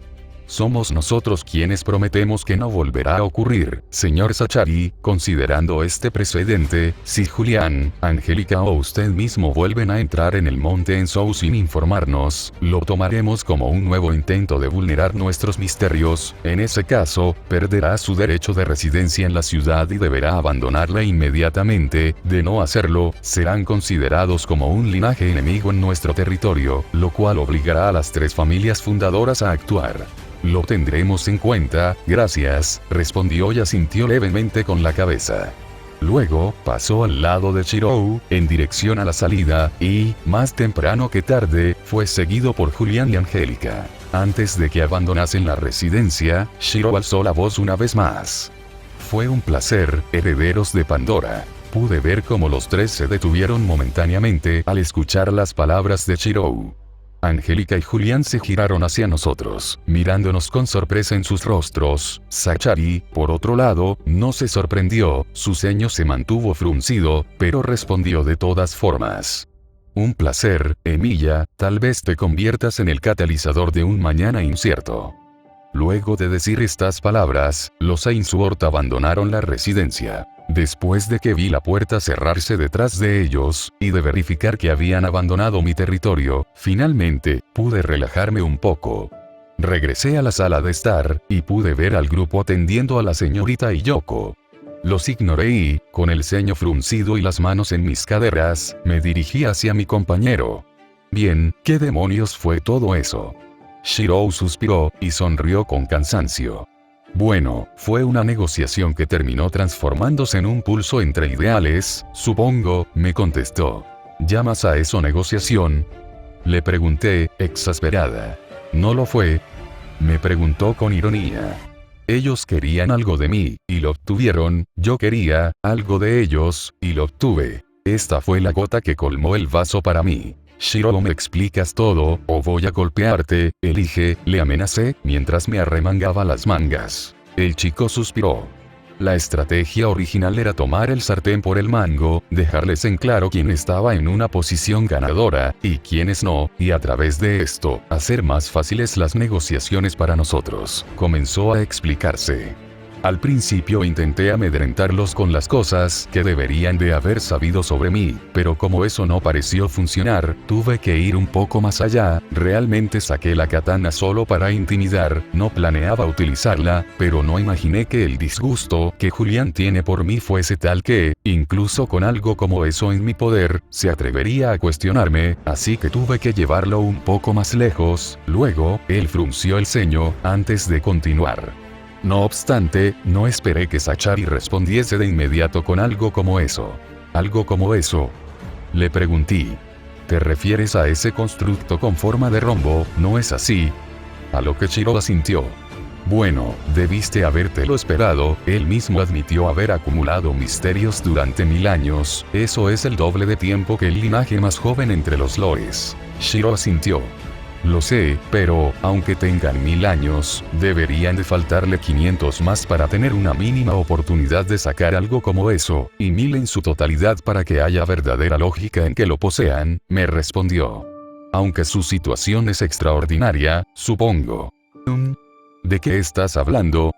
Somos nosotros quienes prometemos que no volverá a ocurrir, señor Zachary, considerando este precedente. Si Julián, Angélica o usted mismo vuelven a entrar en el monte Enzou sin informarnos, lo tomaremos como un nuevo intento de vulnerar nuestros misterios. En ese caso, perderá su derecho de residencia en la ciudad y deberá abandonarla inmediatamente. De no hacerlo, serán considerados como un linaje enemigo en nuestro territorio, lo cual obligará a las 3 familias fundadoras a actuar. Lo tendremos en cuenta, gracias, respondió y asintió levemente con la cabeza. Luego, pasó al lado de Shirou, en dirección a la salida, y, más temprano que tarde, fue seguido por Julián y Angélica. Antes de que abandonasen la residencia, Shirou alzó la voz una vez más. Fue un placer, herederos de Pandora. Pude ver cómo los 3 se detuvieron momentáneamente al escuchar las palabras de Shirou. Angélica y Julián se giraron hacia nosotros, mirándonos con sorpresa en sus rostros. Zachary, por otro lado, no se sorprendió, su ceño se mantuvo fruncido, pero respondió de todas formas. Un placer, Emilia, tal vez te conviertas en el catalizador de un mañana incierto. Luego de decir estas palabras, los Ainsworth abandonaron la residencia. Después de que vi la puerta cerrarse detrás de ellos, y de verificar que habían abandonado mi territorio, finalmente, pude relajarme un poco. Regresé a la sala de estar, y pude ver al grupo atendiendo a la señorita Hiyoko. Los ignoré y, con el ceño fruncido y las manos en mis caderas, me dirigí hacia mi compañero. Bien, ¿qué demonios fue todo eso? Shirou suspiró, y sonrió con cansancio. Bueno, fue una negociación que terminó transformándose en un pulso entre ideales, supongo, me contestó. ¿Llamas a eso negociación? Le pregunté, exasperada. ¿No lo fue? Me preguntó con ironía. Ellos querían algo de mí, y lo obtuvieron. Yo quería algo de ellos, y lo obtuve. Esta fue la gota que colmó el vaso para mí. Shirou, me explicas todo, o voy a golpearte, elige, le amenacé, mientras me arremangaba las mangas. El chico suspiró. La estrategia original era tomar el sartén por el mango, dejarles en claro quién estaba en una posición ganadora, y quiénes no, y a través de esto, hacer más fáciles las negociaciones para nosotros. Comenzó a explicarse. Al principio intenté amedrentarlos con las cosas que deberían de haber sabido sobre mí, pero como eso no pareció funcionar, tuve que ir un poco más allá. Realmente saqué la katana solo para intimidar, no planeaba utilizarla, pero no imaginé que el disgusto que Julián tiene por mí fuese tal que, incluso con algo como eso en mi poder, se atrevería a cuestionarme, así que tuve que llevarlo un poco más lejos. Luego, él frunció el ceño, antes de continuar. No obstante, no esperé que Zachary respondiese de inmediato con algo como eso. ¿Algo como eso? Le pregunté. ¿Te refieres a ese constructo con forma de rombo, no es así? A lo que Shirou asintió. Bueno, debiste habértelo esperado, él mismo admitió haber acumulado misterios durante 1000 años, eso es el doble de tiempo que el linaje más joven entre los lores. Shirou asintió. Lo sé, pero, aunque tengan 1000 años, deberían de faltarle 500 más para tener una mínima oportunidad de sacar algo como eso, y 1000 en su totalidad para que haya verdadera lógica en que lo posean, me respondió. Aunque su situación es extraordinaria, supongo. ¿De qué estás hablando?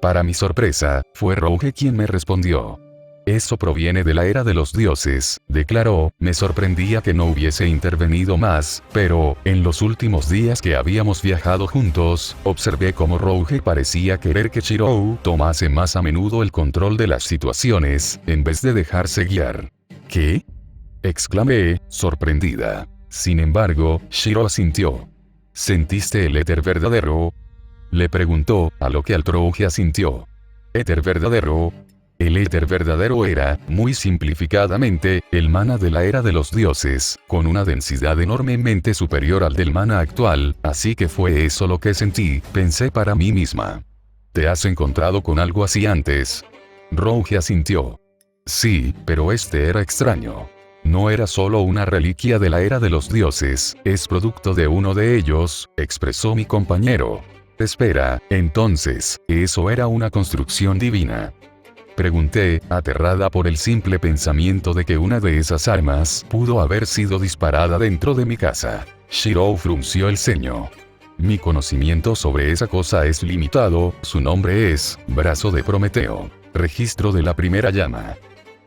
Para mi sorpresa, fue Rouge quien me respondió. Eso proviene de la era de los dioses, declaró. Me sorprendía que no hubiese intervenido más, pero, en los últimos días que habíamos viajado juntos, observé cómo Rouge parecía querer que Shirou tomase más a menudo el control de las situaciones, en vez de dejarse guiar. ¿Qué? Exclamé, sorprendida. Sin embargo, Shirou asintió. ¿Sentiste el éter verdadero? Le preguntó, a lo que el Rouge asintió. ¿Éter verdadero? El éter verdadero era, muy simplificadamente, el mana de la era de los dioses, con una densidad enormemente superior al del mana actual, así que fue eso lo que sentí, pensé para mí misma. ¿Te has encontrado con algo así antes? Rouge asintió. Sí, pero este era extraño. No era solo una reliquia de la era de los dioses, es producto de uno de ellos, expresó mi compañero. Espera, entonces, ¿eso era una construcción divina? Pregunté, aterrada por el simple pensamiento de que una de esas armas pudo haber sido disparada dentro de mi casa. Shirou frunció el ceño. Mi conocimiento sobre esa cosa es limitado, su nombre es, brazo de Prometeo. Registro de la primera llama.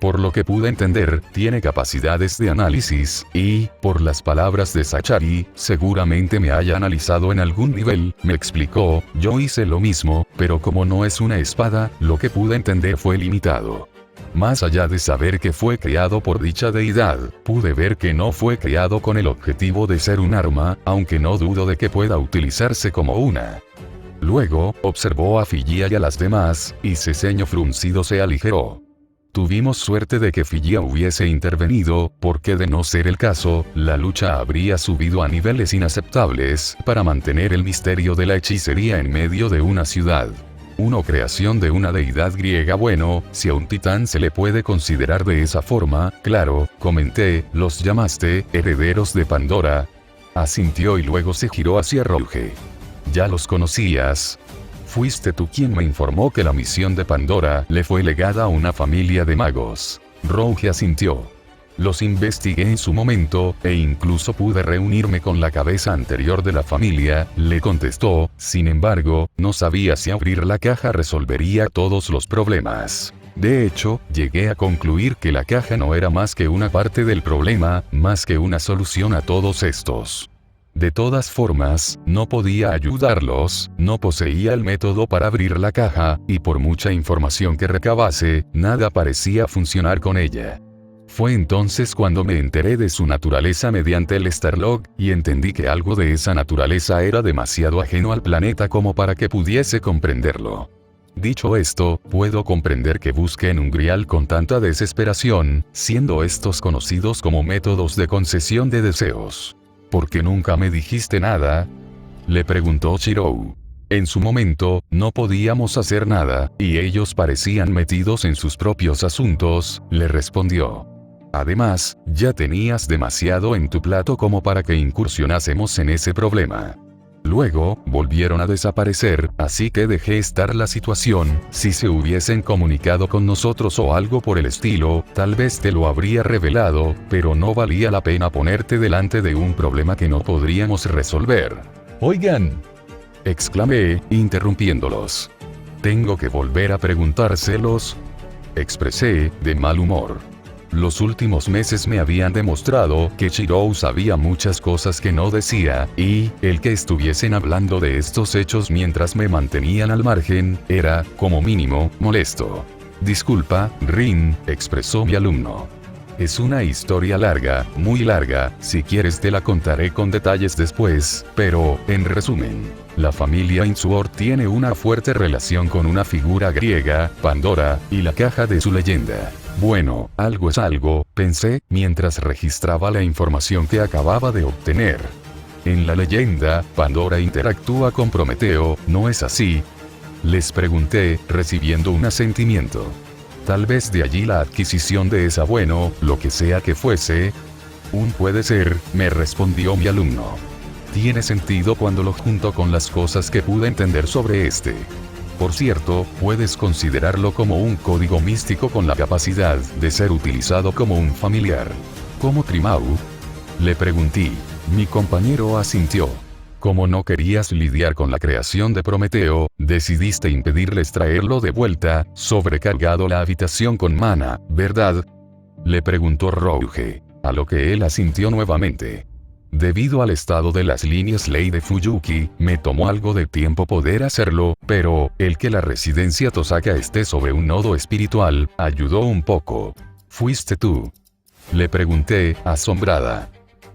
Por lo que pude entender, tiene capacidades de análisis, y, por las palabras de Zachary, seguramente me haya analizado en algún nivel, me explicó, yo hice lo mismo, pero como no es una espada, lo que pude entender fue limitado. Más allá de saber que fue creado por dicha deidad, pude ver que no fue creado con el objetivo de ser un arma, aunque no dudo de que pueda utilizarse como una. Luego, observó a Figia y a las demás, y su ceño fruncido se aligeró. Tuvimos suerte de que Figia hubiese intervenido, porque de no ser el caso, la lucha habría subido a niveles inaceptables, para mantener el misterio de la hechicería en medio de una ciudad. Una creación de una deidad griega. Bueno, si a un titán se le puede considerar de esa forma, claro, comenté, los llamaste, herederos de Pandora. Asintió y luego se giró hacia Rouge. ¿Ya los conocías? Fuiste tú quien me informó que la misión de Pandora le fue legada a una familia de magos. Rouge asintió. Los investigué en su momento, e incluso pude reunirme con la cabeza anterior de la familia, le contestó, sin embargo, no sabía si abrir la caja resolvería todos los problemas. De hecho, llegué a concluir que la caja no era más que una parte del problema, más que una solución a todos estos. De todas formas, no podía ayudarlos, no poseía el método para abrir la caja, y por mucha información que recabase, nada parecía funcionar con ella. Fue entonces cuando me enteré de su naturaleza mediante el Starlog, y entendí que algo de esa naturaleza era demasiado ajeno al planeta como para que pudiese comprenderlo. Dicho esto, puedo comprender que busquen un grial con tanta desesperación, siendo estos conocidos como métodos de concesión de deseos. ¿Por qué nunca me dijiste nada? Le preguntó Shirou. En su momento, no podíamos hacer nada, y ellos parecían metidos en sus propios asuntos, le respondió. Además, ya tenías demasiado en tu plato como para que incursionásemos en ese problema. Luego, volvieron a desaparecer, así que dejé estar la situación. Si se hubiesen comunicado con nosotros o algo por el estilo, tal vez te lo habría revelado, pero no valía la pena ponerte delante de un problema que no podríamos resolver. Oigan, exclamé, interrumpiéndolos. ¿Tengo que volver a preguntárselos? Expresé, de mal humor. Los últimos meses me habían demostrado que Shirou sabía muchas cosas que no decía, y, el que estuviesen hablando de estos hechos mientras me mantenían al margen, era, como mínimo, molesto. Disculpa, Rin, expresó mi alumno. Es una historia larga, muy larga, si quieres te la contaré con detalles después, pero, en resumen, la familia Ainsworth tiene una fuerte relación con una figura griega, Pandora, y la caja de su leyenda. Bueno, algo es algo, pensé, mientras registraba la información que acababa de obtener. En la leyenda, Pandora interactúa con Prometeo, ¿no es así? Les pregunté, recibiendo un asentimiento. Tal vez de allí la adquisición de esa bueno, lo que sea que fuese. Puede ser, me respondió mi alumno. Tiene sentido cuando lo junto con las cosas que pude entender sobre este. Por cierto, puedes considerarlo como un código místico con la capacidad de ser utilizado como un familiar. ¿Cómo Trimau? Le pregunté. Mi compañero asintió. Como no querías lidiar con la creación de Prometeo, decidiste impedirles traerlo de vuelta, sobrecargado la habitación con mana, ¿verdad? Le preguntó Rouge, a lo que él asintió nuevamente. Debido al estado de las líneas ley de Fuyuki, me tomó algo de tiempo poder hacerlo, pero, el que la residencia Tosaka esté sobre un nodo espiritual, ayudó un poco. ¿Fuiste tú? Le pregunté, asombrada.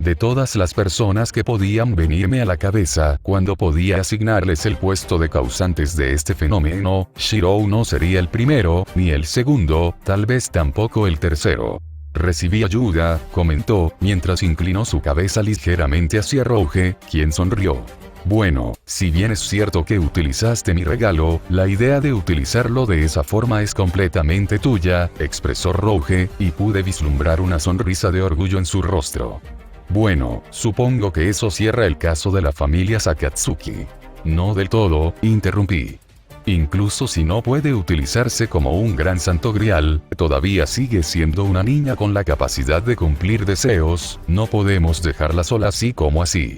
De todas las personas que podían venirme a la cabeza cuando podía asignarles el puesto de causantes de este fenómeno, Shirou no sería el primero, ni el segundo, tal vez tampoco el tercero. Recibí ayuda, comentó, mientras inclinó su cabeza ligeramente hacia Rouge, quien sonrió. Bueno, si bien es cierto que utilizaste mi regalo, la idea de utilizarlo de esa forma es completamente tuya, expresó Rouge, y pude vislumbrar una sonrisa de orgullo en su rostro. Bueno, supongo que eso cierra el caso de la familia Sakatsuki. No del todo, interrumpí. Incluso si no puede utilizarse como un gran santo grial, todavía sigue siendo una niña con la capacidad de cumplir deseos, no podemos dejarla sola así como así.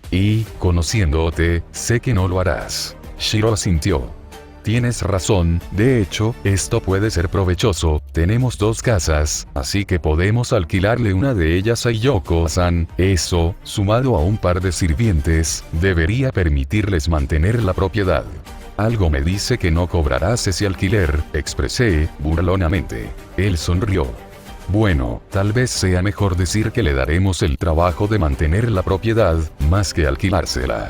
Y, conociéndote, sé que no lo harás. Shiro asintió. Tienes razón, de hecho, esto puede ser provechoso, tenemos 2 casas, así que podemos alquilarle una de ellas a Yoko-san, eso, sumado a un par de sirvientes, debería permitirles mantener la propiedad. Algo me dice que no cobrarás ese alquiler, expresé, burlonamente. Él sonrió. Bueno, tal vez sea mejor decir que le daremos el trabajo de mantener la propiedad, más que alquilársela.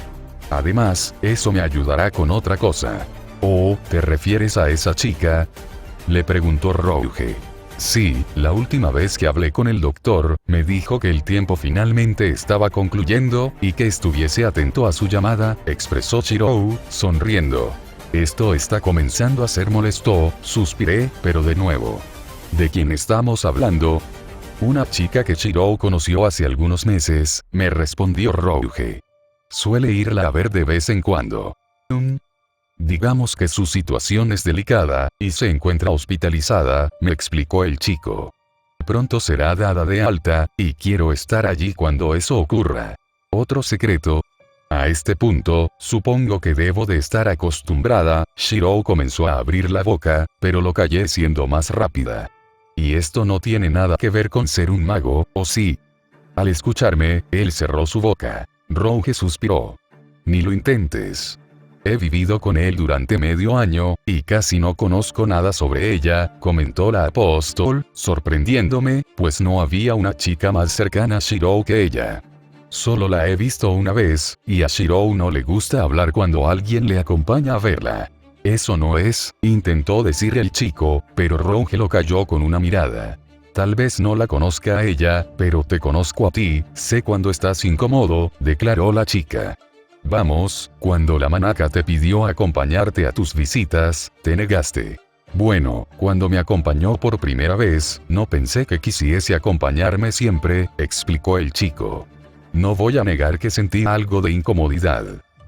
Además, eso me ayudará con otra cosa. ¿Oh, te refieres a esa chica?, le preguntó Rouge. Sí, la última vez que hablé con el doctor, me dijo que el tiempo finalmente estaba concluyendo, y que estuviese atento a su llamada, expresó Shirou, sonriendo. Esto está comenzando a ser molesto, suspiré, pero de nuevo. ¿De quién estamos hablando? Una chica que Shirou conoció hace algunos meses, me respondió Rouge. Suele irla a ver de vez en cuando. Digamos que su situación es delicada, y se encuentra hospitalizada, me explicó el chico. Pronto será dada de alta, y quiero estar allí cuando eso ocurra. Otro secreto. A este punto, supongo que debo de estar acostumbrada, Shirou comenzó a abrir la boca, pero lo callé siendo más rápida. Y esto no tiene nada que ver con ser un mago, ¿o sí? Al escucharme, él cerró su boca. Rouge suspiró. Ni lo intentes. He vivido con él durante medio año, y casi no conozco nada sobre ella, comentó la apóstol, sorprendiéndome, pues no había una chica más cercana a Shirou que ella. Solo la he visto una vez, y a Shirou no le gusta hablar cuando alguien le acompaña a verla. Eso no es, intentó decir el chico, pero Rouge lo calló con una mirada. Tal vez no la conozca a ella, pero te conozco a ti, sé cuando estás incómodo, declaró la chica. Vamos, cuando la Manaka te pidió acompañarte a tus visitas, te negaste. Bueno, cuando me acompañó por primera vez, no pensé que quisiese acompañarme siempre, explicó el chico. No voy a negar que sentí algo de incomodidad.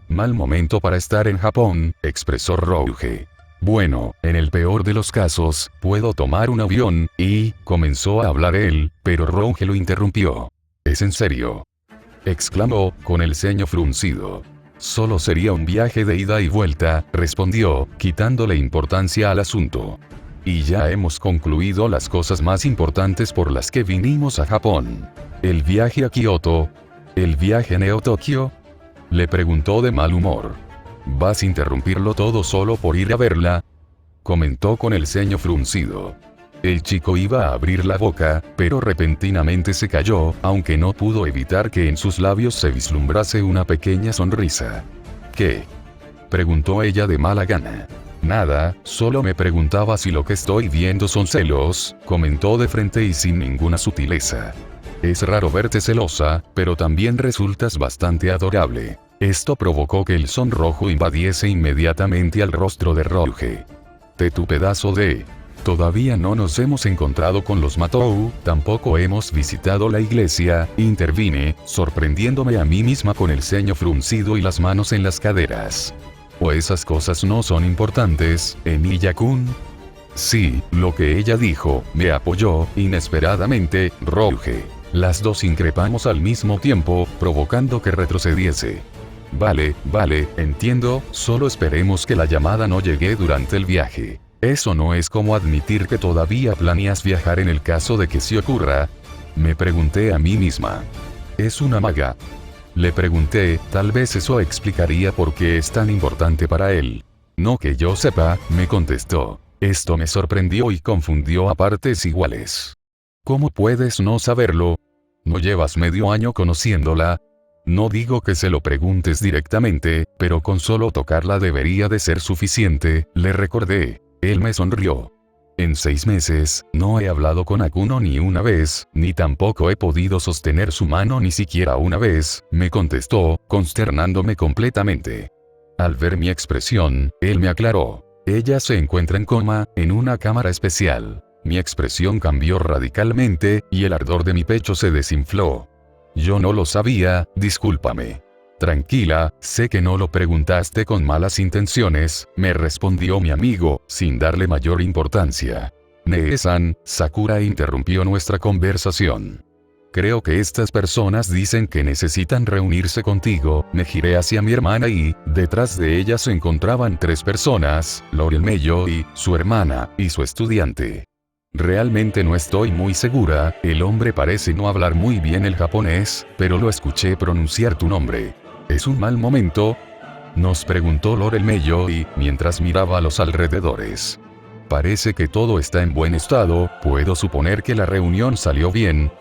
Mal momento para estar en Japón, expresó Rouge. Bueno, en el peor de los casos, puedo tomar un avión, y, comenzó a hablar él, pero Rouge lo interrumpió. ¿Es en serio?, exclamó, con el ceño fruncido. Solo sería un viaje de ida y vuelta, respondió, quitándole importancia al asunto. Y ya hemos concluido las cosas más importantes por las que vinimos a Japón. ¿El viaje a Kioto? ¿El viaje a Neo-Tokio?, le preguntó de mal humor. ¿Vas a interrumpirlo todo solo por ir a verla?, comentó con el ceño fruncido. El chico iba a abrir la boca, pero repentinamente se calló, aunque no pudo evitar que en sus labios se vislumbrase una pequeña sonrisa. ¿Qué?, preguntó ella de mala gana. Nada, solo me preguntaba si lo que estoy viendo son celos, comentó de frente y sin ninguna sutileza. Es raro verte celosa, pero también resultas bastante adorable. Esto provocó que el sonrojo invadiese inmediatamente al rostro de Rouge. Tu pedazo de... Todavía no nos hemos encontrado con los Matou, tampoco hemos visitado la iglesia, intervine, sorprendiéndome a mí misma con el ceño fruncido y las manos en las caderas. ¿O esas cosas no son importantes, Emilia-kun? Sí, lo que ella dijo, me apoyó, inesperadamente, Rouge. Las dos increpamos al mismo tiempo, provocando que retrocediese. Vale, entiendo, solo esperemos que la llamada no llegue durante el viaje. ¿Eso no es como admitir que todavía planeas viajar en el caso de que sí ocurra? Me pregunté a mí misma. ¿Es una maga?, le pregunté, tal vez eso explicaría por qué es tan importante para él. No que yo sepa, me contestó. Esto me sorprendió y confundió a partes iguales. ¿Cómo puedes no saberlo? ¿No llevas medio año conociéndola? No digo que se lo preguntes directamente, pero con solo tocarla debería de ser suficiente, le recordé. Él me sonrió. En 6 meses, no he hablado con Akuno ni una vez, ni tampoco he podido sostener su mano ni siquiera una vez, me contestó, consternándome completamente. Al ver mi expresión, él me aclaró. Ella se encuentra en coma, en una cámara especial. Mi expresión cambió radicalmente, y el ardor de mi pecho se desinfló. Yo no lo sabía, discúlpame. Tranquila, sé que no lo preguntaste con malas intenciones, me respondió mi amigo, sin darle mayor importancia. Nee-san, Sakura interrumpió nuestra conversación. Creo que estas personas dicen que necesitan reunirse contigo. Me giré hacia mi hermana y, detrás de ella se encontraban 3 personas, Laurel Mello y, su hermana, y su estudiante. Realmente no estoy muy segura, el hombre parece no hablar muy bien el japonés, pero lo escuché pronunciar tu nombre. ¿Es un mal momento?, nos preguntó Laurel Mello y, mientras miraba a los alrededores. Parece que todo está en buen estado, puedo suponer que la reunión salió bien.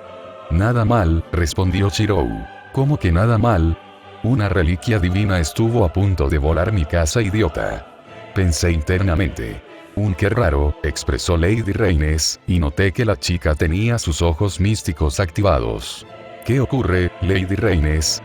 Nada mal, respondió Shirou. ¿Cómo que nada mal? Una reliquia divina estuvo a punto de volar mi casa, idiota. Pensé internamente. Qué raro, expresó Lady Reines, y noté que la chica tenía sus ojos místicos activados. ¿Qué ocurre, Lady Reines?,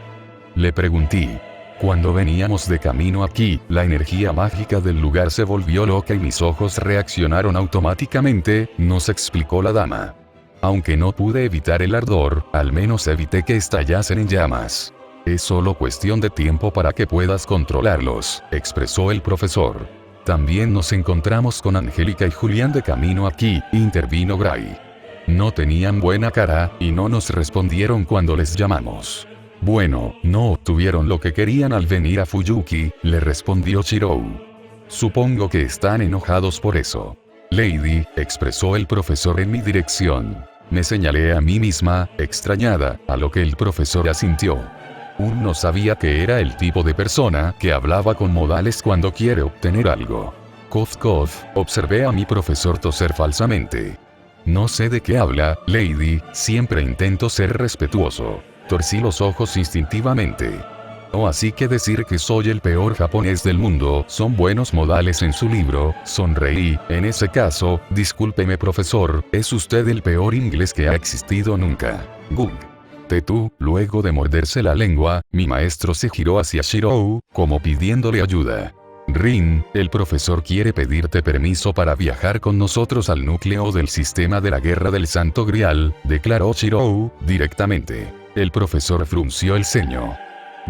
le pregunté. Cuando veníamos de camino aquí, la energía mágica del lugar se volvió loca y mis ojos reaccionaron automáticamente, nos explicó la dama. Aunque no pude evitar el ardor, al menos evité que estallasen en llamas. Es solo cuestión de tiempo para que puedas controlarlos, expresó el profesor. También nos encontramos con Angélica y Julián de camino aquí, intervino Gray. No tenían buena cara, y no nos respondieron cuando les llamamos. Bueno, no obtuvieron lo que querían al venir a Fuyuki, le respondió Shirou. Supongo que están enojados por eso. Lady, expresó el profesor en mi dirección. Me señalé a mí misma, extrañada, a lo que el profesor asintió. No sabía que era el tipo de persona que hablaba con modales cuando quiere obtener algo. Cof cof, observé a mi profesor toser falsamente. No sé de qué habla, Lady, siempre intento ser respetuoso. Torcí los ojos instintivamente. Oh, así que decir que soy el peor japonés del mundo son buenos modales en su libro, sonreí. En ese caso, discúlpeme profesor, es usted el peor inglés que ha existido nunca. Gug. Tú, luego de morderse la lengua, mi maestro se giró hacia Shirou, como pidiéndole ayuda. Rin, el profesor quiere pedirte permiso para viajar con nosotros al núcleo del sistema de la Guerra del Santo Grial, declaró Shirou, directamente. El profesor frunció el ceño.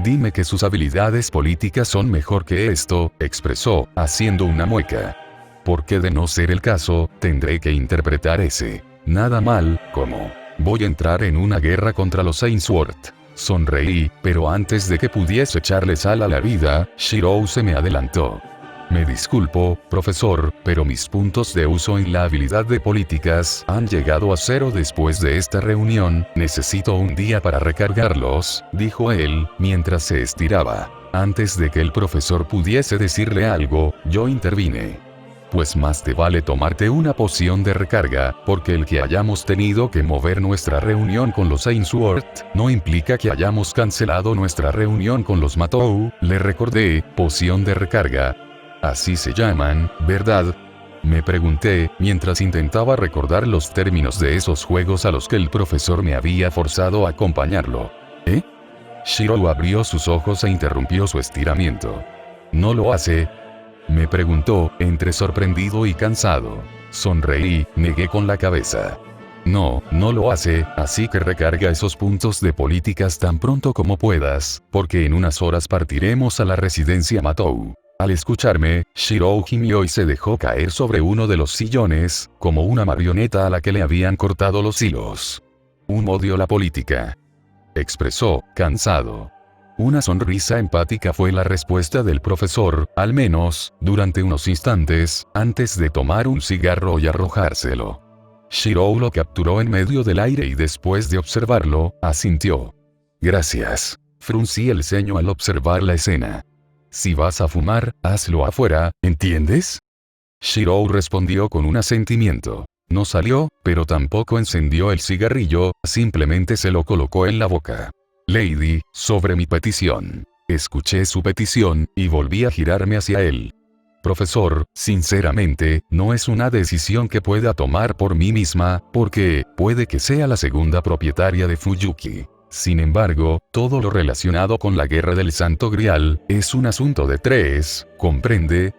Dime que sus habilidades políticas son mejor que esto, expresó, haciendo una mueca. Porque de no ser el caso, tendré que interpretar ese. Nada mal, como. Voy a entrar en una guerra contra los Ainsworth. Sonreí, pero antes de que pudiese echarle sal a la vida, Shirou se me adelantó. Me disculpo, profesor, pero mis puntos de uso en la habilidad de políticas han llegado a 0 después de esta reunión, necesito un día para recargarlos, dijo él, mientras se estiraba. Antes de que el profesor pudiese decirle algo, yo intervine. Pues más te vale tomarte una poción de recarga, porque el que hayamos tenido que mover nuestra reunión con los Ainsworth, no implica que hayamos cancelado nuestra reunión con los Matou, le recordé, poción de recarga. Así se llaman, ¿verdad? Me pregunté, mientras intentaba recordar los términos de esos juegos a los que el profesor me había forzado a acompañarlo. ¿Eh? Shirou abrió sus ojos e interrumpió su estiramiento. ¿No lo hace?, me preguntó, entre sorprendido y cansado. Sonreí, negué con la cabeza. No, no lo hace, así que recarga esos puntos de políticas tan pronto como puedas, porque en unas horas partiremos a la residencia Matou. Al escucharme, Shirou gimió y se dejó caer sobre uno de los sillones, como una marioneta a la que le habían cortado los hilos. Odio la política, expresó, cansado. Una sonrisa empática fue la respuesta del profesor, al menos, durante unos instantes, antes de tomar un cigarro y arrojárselo. Shirou lo capturó en medio del aire y después de observarlo, asintió. Gracias. Fruncí el ceño al observar la escena. Si vas a fumar, hazlo afuera, ¿entiendes? Shirou respondió con un asentimiento. No salió, pero tampoco encendió el cigarrillo, simplemente se lo colocó en la boca. Lady, sobre mi petición. Escuché su petición, y volví a girarme hacia él. Profesor, sinceramente, no es una decisión que pueda tomar por mí misma, porque puede que sea la segunda propietaria de Fuyuki. Sin embargo, todo lo relacionado con la guerra del Santo Grial, es un asunto de tres, ¿comprende?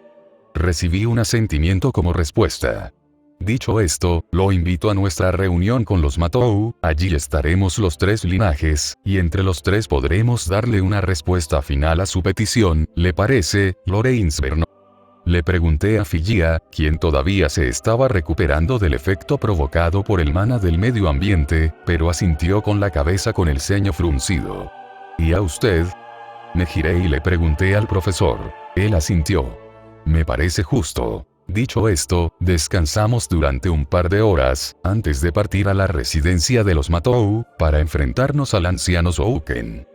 Recibí un asentimiento como respuesta. Dicho esto, lo invito a nuestra reunión con los Matou, allí estaremos los tres linajes, y entre los tres podremos darle una respuesta final a su petición, ¿le parece, Loreinsberg? Le pregunté a Figia, quien todavía se estaba recuperando del efecto provocado por el mana del medio ambiente, pero asintió con la cabeza con el ceño fruncido. ¿Y a usted? Me giré y le pregunté al profesor. Él asintió. Me parece justo. Dicho esto, descansamos durante un par de horas, antes de partir a la residencia de los Matou, para enfrentarnos al anciano Zouken.